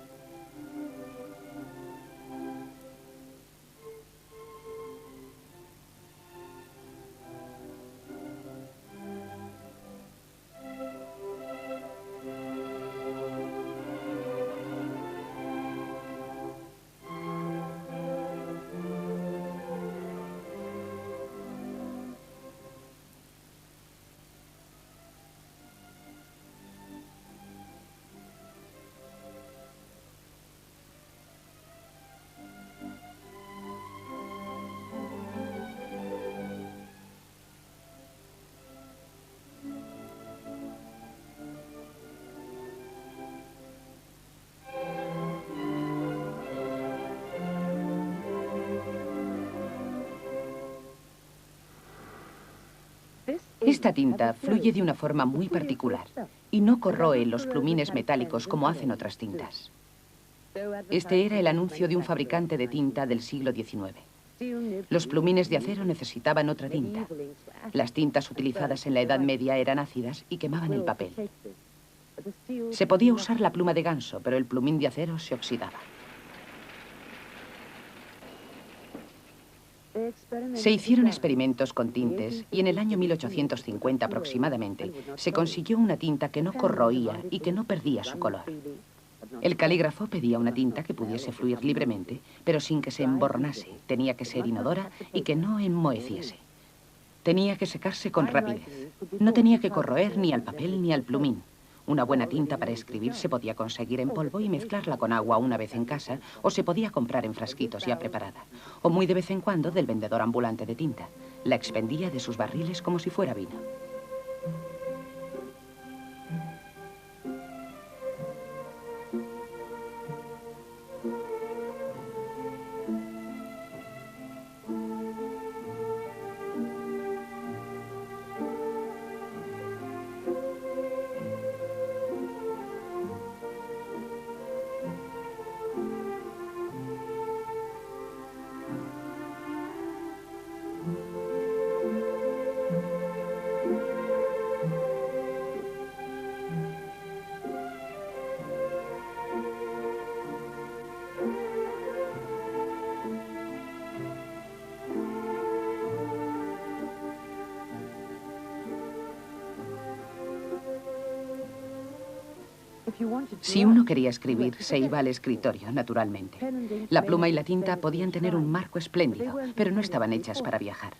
Esta tinta fluye de una forma muy particular y no corroe los plumines metálicos como hacen otras tintas. Este era el anuncio de un fabricante de tinta del siglo XIX. Los plumines de acero necesitaban otra tinta. Las tintas utilizadas en la Edad Media eran ácidas y quemaban el papel. Se podía usar la pluma de ganso, pero el plumín de acero se oxidaba. Se hicieron experimentos con tintes y en el año 1850 aproximadamente se consiguió una tinta que no corroía y que no perdía su color. El calígrafo pedía una tinta que pudiese fluir libremente, pero sin que se emborronase. Tenía que ser inodora y que no enmoheciese. Tenía que secarse con rapidez. No tenía que corroer ni al papel ni al plumín. Una buena tinta para escribir se podía conseguir en polvo y mezclarla con agua una vez en casa, o se podía comprar en frasquitos ya preparada, o muy de vez en cuando del vendedor ambulante de tinta. La expendía de sus barriles como si fuera vino. Si uno quería escribir, se iba al escritorio, naturalmente. La pluma y la tinta podían tener un marco espléndido, pero no estaban hechas para viajar.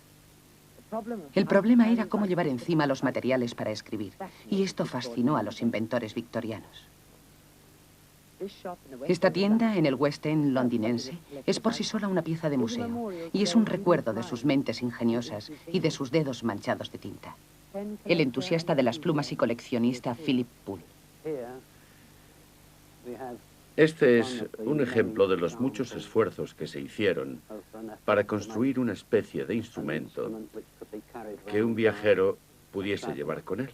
El problema era cómo llevar encima los materiales para escribir, y esto fascinó a los inventores victorianos. Esta tienda en el West End londinense es por sí sola una pieza de museo, y es un recuerdo de sus mentes ingeniosas y de sus dedos manchados de tinta. El entusiasta de las plumas y coleccionista Philip Poole. Este es un ejemplo de los muchos esfuerzos que se hicieron para construir una especie de instrumento que un viajero pudiese llevar con él.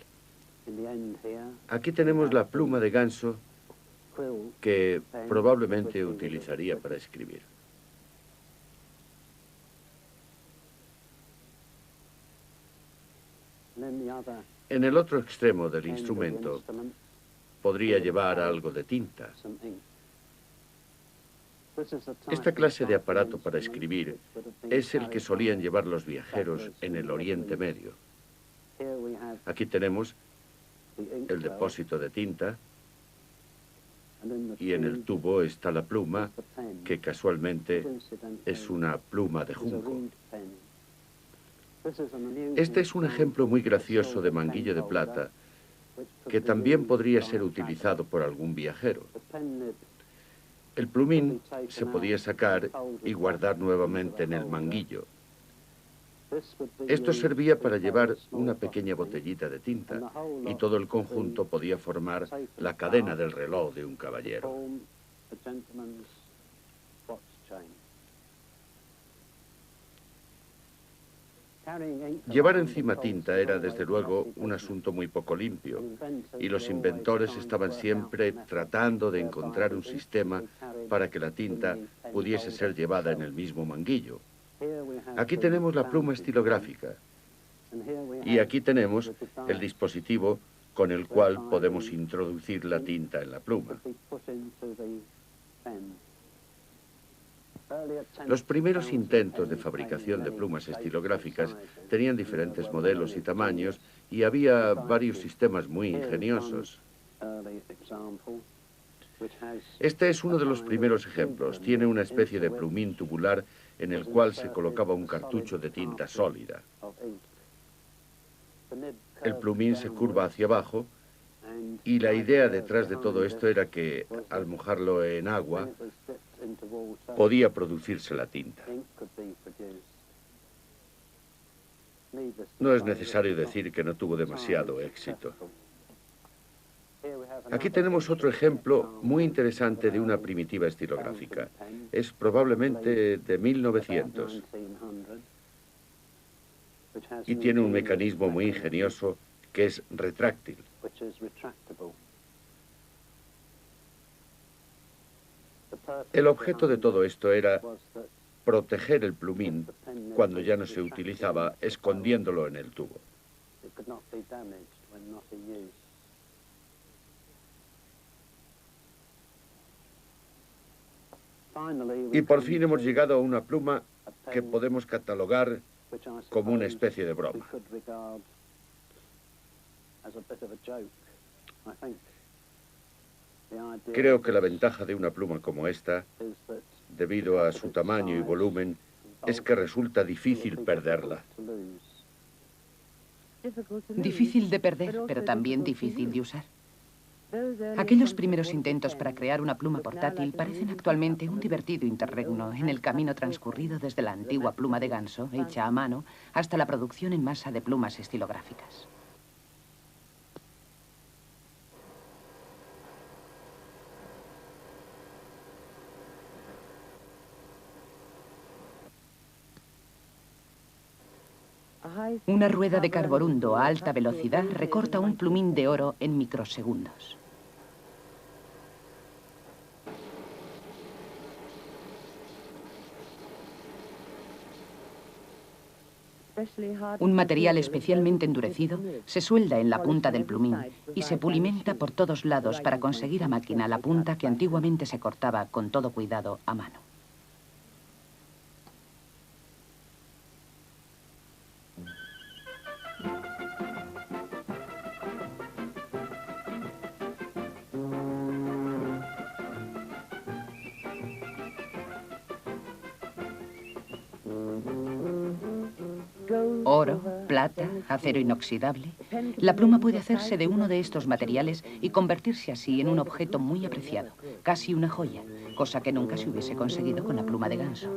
Aquí tenemos la pluma de ganso que probablemente utilizaría para escribir. En el otro extremo del instrumento podría llevar algo de tinta. Esta clase de aparato para escribir es el que solían llevar los viajeros en el Oriente Medio. Aquí tenemos el depósito de tinta y en el tubo está la pluma, que casualmente es una pluma de junco. Este es un ejemplo muy gracioso de manguillo de plata que también podría ser utilizado por algún viajero. El plumín se podía sacar y guardar nuevamente en el manguillo. Esto servía para llevar una pequeña botellita de tinta y todo el conjunto podía formar la cadena del reloj de un caballero. Llevar encima tinta era, desde luego, un asunto muy poco limpio, y los inventores estaban siempre tratando de encontrar un sistema para que la tinta pudiese ser llevada en el mismo manguillo. Aquí tenemos la pluma estilográfica, y aquí tenemos el dispositivo con el cual podemos introducir la tinta en la pluma. Los primeros intentos de fabricación de plumas estilográficas tenían diferentes modelos y tamaños y había varios sistemas muy ingeniosos. Este es uno de los primeros ejemplos. Tiene una especie de plumín tubular en el cual se colocaba un cartucho de tinta sólida. El plumín se curva hacia abajo y la idea detrás de todo esto era que al mojarlo en agua podía producirse la tinta. No es necesario decir que no tuvo demasiado éxito. Aquí tenemos otro ejemplo muy interesante de una primitiva estilográfica. Es probablemente de 1900 y tiene un mecanismo muy ingenioso que es retráctil. El objeto de todo esto era proteger el plumín cuando ya no se utilizaba, escondiéndolo en el tubo. Y por fin hemos llegado a una pluma que podemos catalogar como una especie de broma. Creo que la ventaja de una pluma como esta, debido a su tamaño y volumen, es que resulta difícil perderla. Difícil de perder, pero también difícil de usar. Aquellos primeros intentos para crear una pluma portátil parecen actualmente un divertido interregno en el camino transcurrido desde la antigua pluma de ganso, hecha a mano, hasta la producción en masa de plumas estilográficas. Una rueda de carborundo a alta velocidad recorta un plumín de oro en microsegundos. Un material especialmente endurecido se suelda en la punta del plumín y se pulimenta por todos lados para conseguir a máquina la punta que antiguamente se cortaba con todo cuidado a mano. oro, plata, acero inoxidable. La pluma puede hacerse de uno de estos materiales y convertirse así en un objeto muy apreciado, casi una joya, cosa que nunca se hubiese conseguido con la pluma de ganso.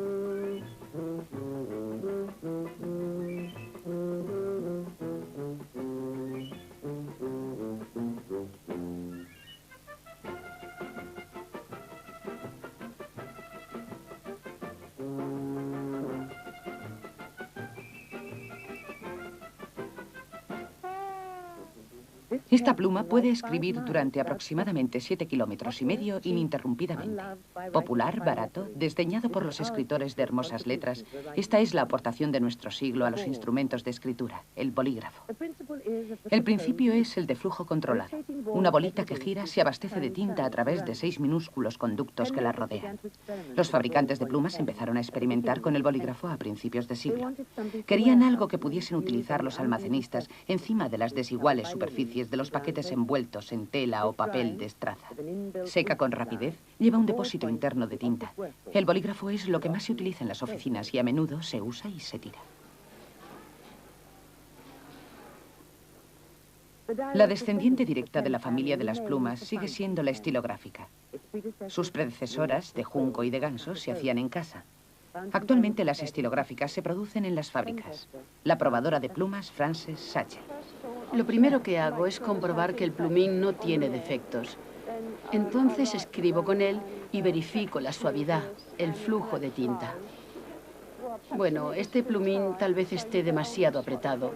Esta pluma puede escribir durante aproximadamente 7,5 kilómetros ininterrumpidamente. Popular, barato, desdeñado por los escritores de hermosas letras, esta es la aportación de nuestro siglo a los instrumentos de escritura, el bolígrafo. El principio es el de flujo controlado. Una bolita que gira se abastece de tinta a través de 6 minúsculos conductos que la rodean. Los fabricantes de plumas empezaron a experimentar con el bolígrafo a principios de siglo. Querían algo que pudiesen utilizar los almacenistas encima de las desiguales superficies de los paquetes envueltos en tela o papel de estraza. Seca con rapidez, lleva un depósito interno de tinta. El bolígrafo es lo que más se utiliza en las oficinas y a menudo se usa y se tira. La descendiente directa de la familia de las plumas sigue siendo la estilográfica. Sus predecesoras, de junco y de ganso, se hacían en casa. Actualmente las estilográficas se producen en las fábricas. La probadora de plumas, Frances Satchel. Lo primero que hago es comprobar que el plumín no tiene defectos. Entonces escribo con él y verifico la suavidad, el flujo de tinta. Bueno, este plumín tal vez esté demasiado apretado,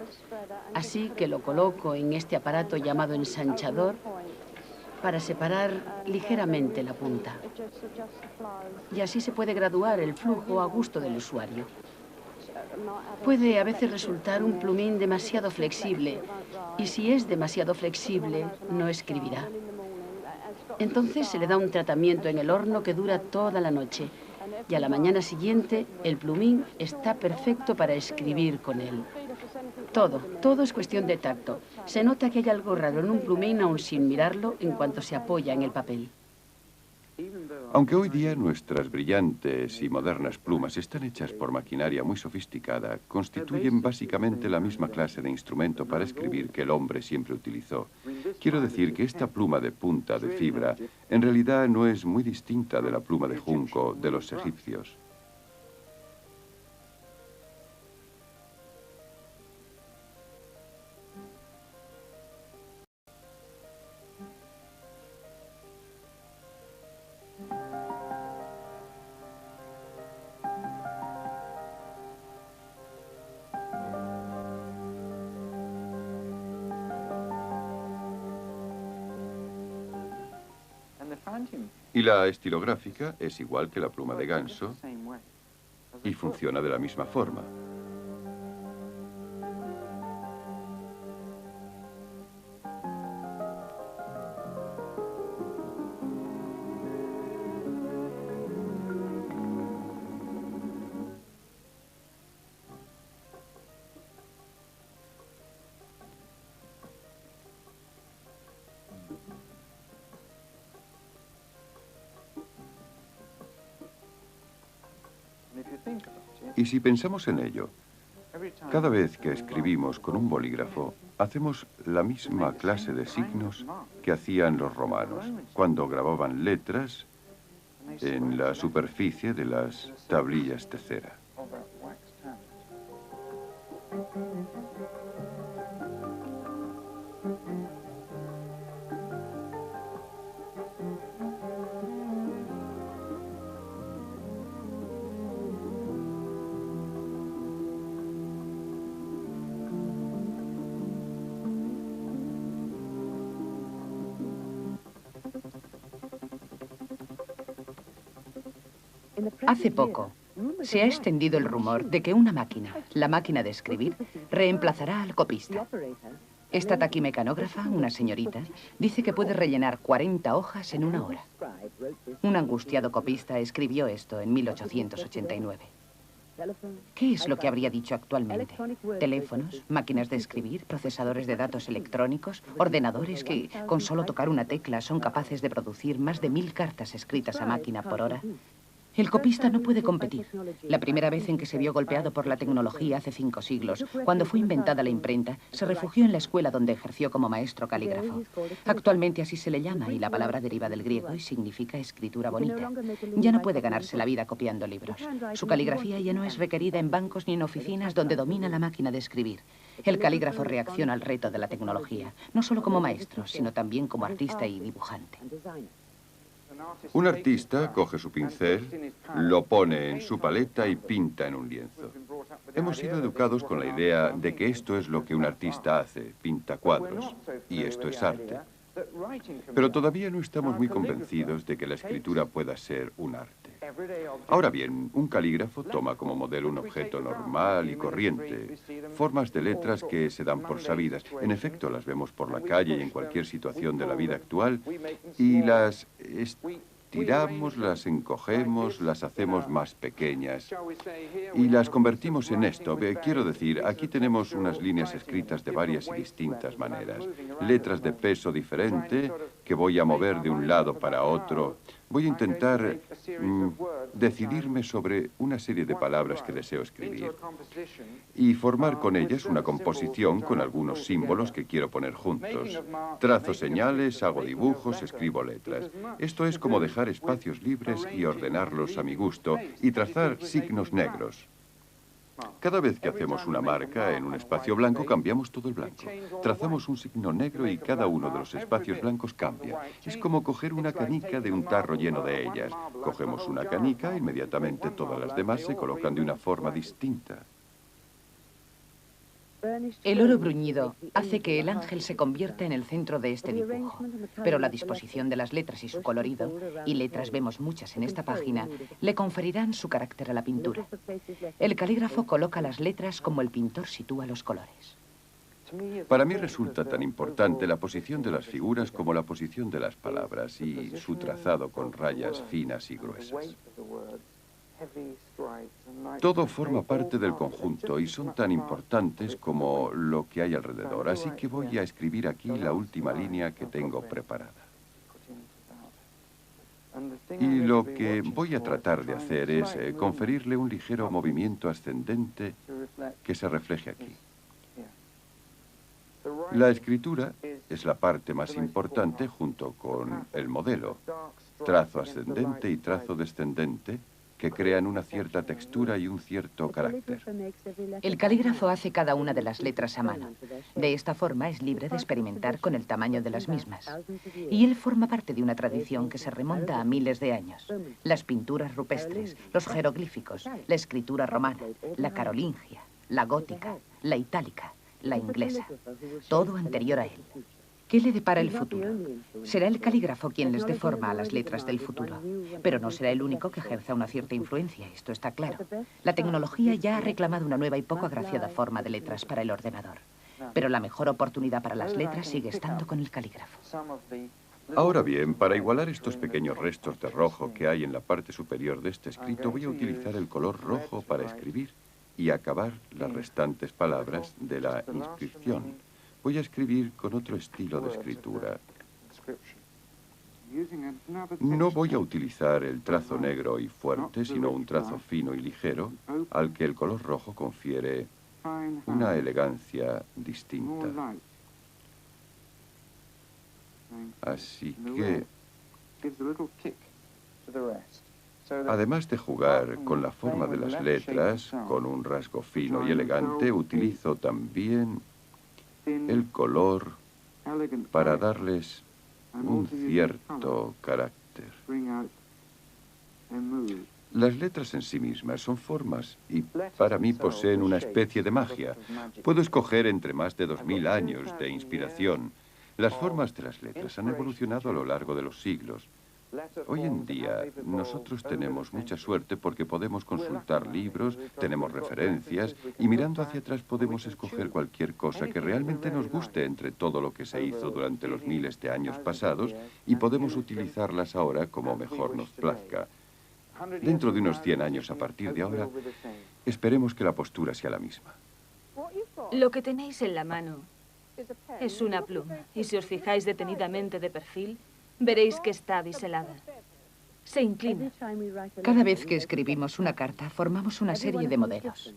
así que lo coloco en este aparato llamado ensanchador para separar ligeramente la punta. Y así se puede graduar el flujo a gusto del usuario. Puede a veces resultar un plumín demasiado flexible, y si es demasiado flexible, no escribirá. Entonces se le da un tratamiento en el horno que dura toda la noche, y a la mañana siguiente el plumín está perfecto para escribir con él. Todo es cuestión de tacto. Se nota que hay algo raro en un plumín aún sin mirarlo en cuanto se apoya en el papel. Aunque hoy día nuestras brillantes y modernas plumas están hechas por maquinaria muy sofisticada, constituyen básicamente la misma clase de instrumento para escribir que el hombre siempre utilizó. Quiero decir que esta pluma de punta de fibra en realidad no es muy distinta de la pluma de junco de los egipcios. Y la estilográfica es igual que la pluma de ganso y funciona de la misma forma. Y si pensamos en ello, cada vez que escribimos con un bolígrafo, hacemos la misma clase de signos que hacían los romanos cuando grababan letras en la superficie de las tablillas de cera. Hace poco se ha extendido el rumor de que una máquina, la máquina de escribir, reemplazará al copista. Esta taquimecanógrafa, una señorita, dice que puede rellenar 40 hojas en 1 hora. Un angustiado copista escribió esto en 1889. ¿Qué es lo que habría dicho actualmente? Teléfonos, máquinas de escribir, procesadores de datos electrónicos, ordenadores que, con solo tocar una tecla, son capaces de producir más de 1000 cartas escritas a máquina por hora. El copista no puede competir. La primera vez en que se vio golpeado por la tecnología hace 5 siglos, cuando fue inventada la imprenta, se refugió en la escuela donde ejerció como maestro calígrafo. Actualmente así se le llama y la palabra deriva del griego y significa escritura bonita. Ya no puede ganarse la vida copiando libros. Su caligrafía ya no es requerida en bancos ni en oficinas donde domina la máquina de escribir. El calígrafo reacciona al reto de la tecnología, no solo como maestro, sino también como artista y dibujante. Un artista coge su pincel, lo pone en su paleta y pinta en un lienzo. Hemos sido educados con la idea de que esto es lo que un artista hace, pinta cuadros, y esto es arte. Pero todavía no estamos muy convencidos de que la escritura pueda ser un arte. Ahora bien, un calígrafo toma como modelo un objeto normal y corriente, formas de letras que se dan por sabidas. En efecto, las vemos por la calle y en cualquier situación de la vida actual, y las estiramos, las encogemos, las hacemos más pequeñas y las convertimos en esto. Quiero decir, aquí tenemos unas líneas escritas de varias y distintas maneras. Letras de peso diferente que voy a mover de un lado para otro. Voy a intentar decidirme sobre una serie de palabras que deseo escribir y formar con ellas una composición con algunos símbolos que quiero poner juntos. Trazo señales, hago dibujos, escribo letras. Esto es como dejar espacios libres y ordenarlos a mi gusto y trazar signos negros. Cada vez que hacemos una marca en un espacio blanco, cambiamos todo el blanco. Trazamos un signo negro y cada uno de los espacios blancos cambia. Es como coger una canica de un tarro lleno de ellas. Cogemos una canica, inmediatamente todas las demás se colocan de una forma distinta. El oro bruñido hace que el ángel se convierta en el centro de este dibujo, pero la disposición de las letras y su colorido, y letras vemos muchas en esta página, le conferirán su carácter a la pintura. El calígrafo coloca las letras como el pintor sitúa los colores. Para mí resulta tan importante la posición de las figuras como la posición de las palabras y su trazado con rayas finas y gruesas. Todo forma parte del conjunto y son tan importantes como lo que hay alrededor, así que voy a escribir aquí la última línea que tengo preparada. Y lo que voy a tratar de hacer es conferirle un ligero movimiento ascendente que se refleje aquí. La escritura es la parte más importante junto con el modelo. Trazo ascendente y trazo descendente que crean una cierta textura y un cierto carácter. El calígrafo hace cada una de las letras a mano. De esta forma es libre de experimentar con el tamaño de las mismas. Y él forma parte de una tradición que se remonta a miles de años. Las pinturas rupestres, los jeroglíficos, la escritura romana, la carolingia, la gótica, la itálica, la inglesa. Todo anterior a él. ¿Qué le depara el futuro? Será el calígrafo quien les dé forma a las letras del futuro, pero no será el único que ejerza una cierta influencia, esto está claro. La tecnología ya ha reclamado una nueva y poco agraciada forma de letras para el ordenador, pero la mejor oportunidad para las letras sigue estando con el calígrafo. Ahora bien, para igualar estos pequeños restos de rojo que hay en la parte superior de este escrito, voy a utilizar el color rojo para escribir y acabar las restantes palabras de la inscripción. Voy a escribir con otro estilo de escritura. No voy a utilizar el trazo negro y fuerte, sino un trazo fino y ligero, al que el color rojo confiere una elegancia distinta. Así que, además de jugar con la forma de las letras, con un rasgo fino y elegante, utilizo también el color para darles un cierto carácter. Las letras en sí mismas son formas y para mí poseen una especie de magia. Puedo escoger entre más de 2000 años de inspiración. Las formas de las letras han evolucionado a lo largo de los siglos. Hoy en día nosotros tenemos mucha suerte porque podemos consultar libros, tenemos referencias y mirando hacia atrás podemos escoger cualquier cosa que realmente nos guste entre todo lo que se hizo durante los miles de años pasados y podemos utilizarlas ahora como mejor nos plazca. Dentro de unos 100 años a partir de ahora, esperemos que la postura sea la misma. Lo que tenéis en la mano es una pluma y si os fijáis detenidamente de perfil, veréis que está biselada. Se inclina. Cada vez que escribimos una carta, formamos una serie de modelos.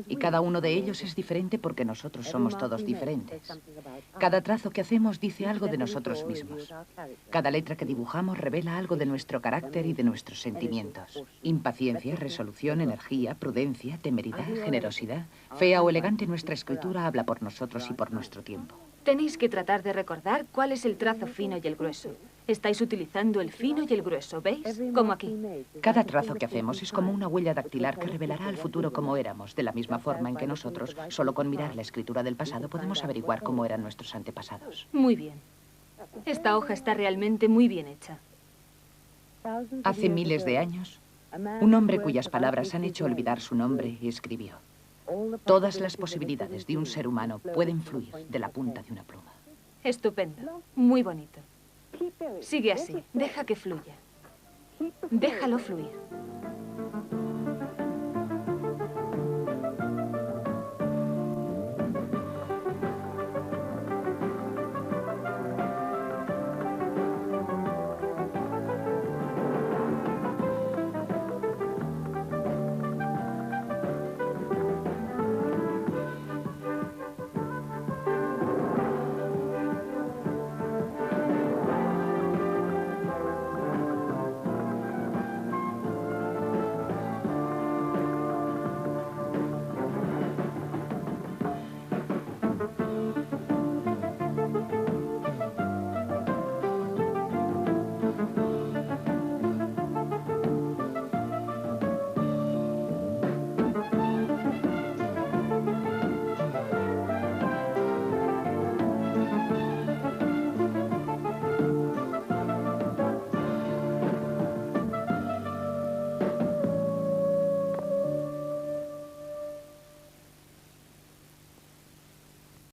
Y cada uno de ellos es diferente porque nosotros somos todos diferentes. Cada trazo que hacemos dice algo de nosotros mismos. Cada letra que dibujamos revela algo de nuestro carácter y de nuestros sentimientos. Impaciencia, resolución, energía, prudencia, temeridad, generosidad. Fea o elegante, nuestra escritura habla por nosotros y por nuestro tiempo. Tenéis que tratar de recordar cuál es el trazo fino y el grueso. Estáis utilizando el fino y el grueso, ¿veis? Como aquí. Cada trazo que hacemos es como una huella dactilar que revelará al futuro cómo éramos, de la misma forma en que nosotros, solo con mirar la escritura del pasado, podemos averiguar cómo eran nuestros antepasados. Muy bien. Esta hoja está realmente muy bien hecha. Hace miles de años, un hombre cuyas palabras han hecho olvidar su nombre escribió: todas las posibilidades de un ser humano pueden fluir de la punta de una pluma. Estupendo. Muy bonito. Sigue así. Deja que fluya. Déjalo fluir.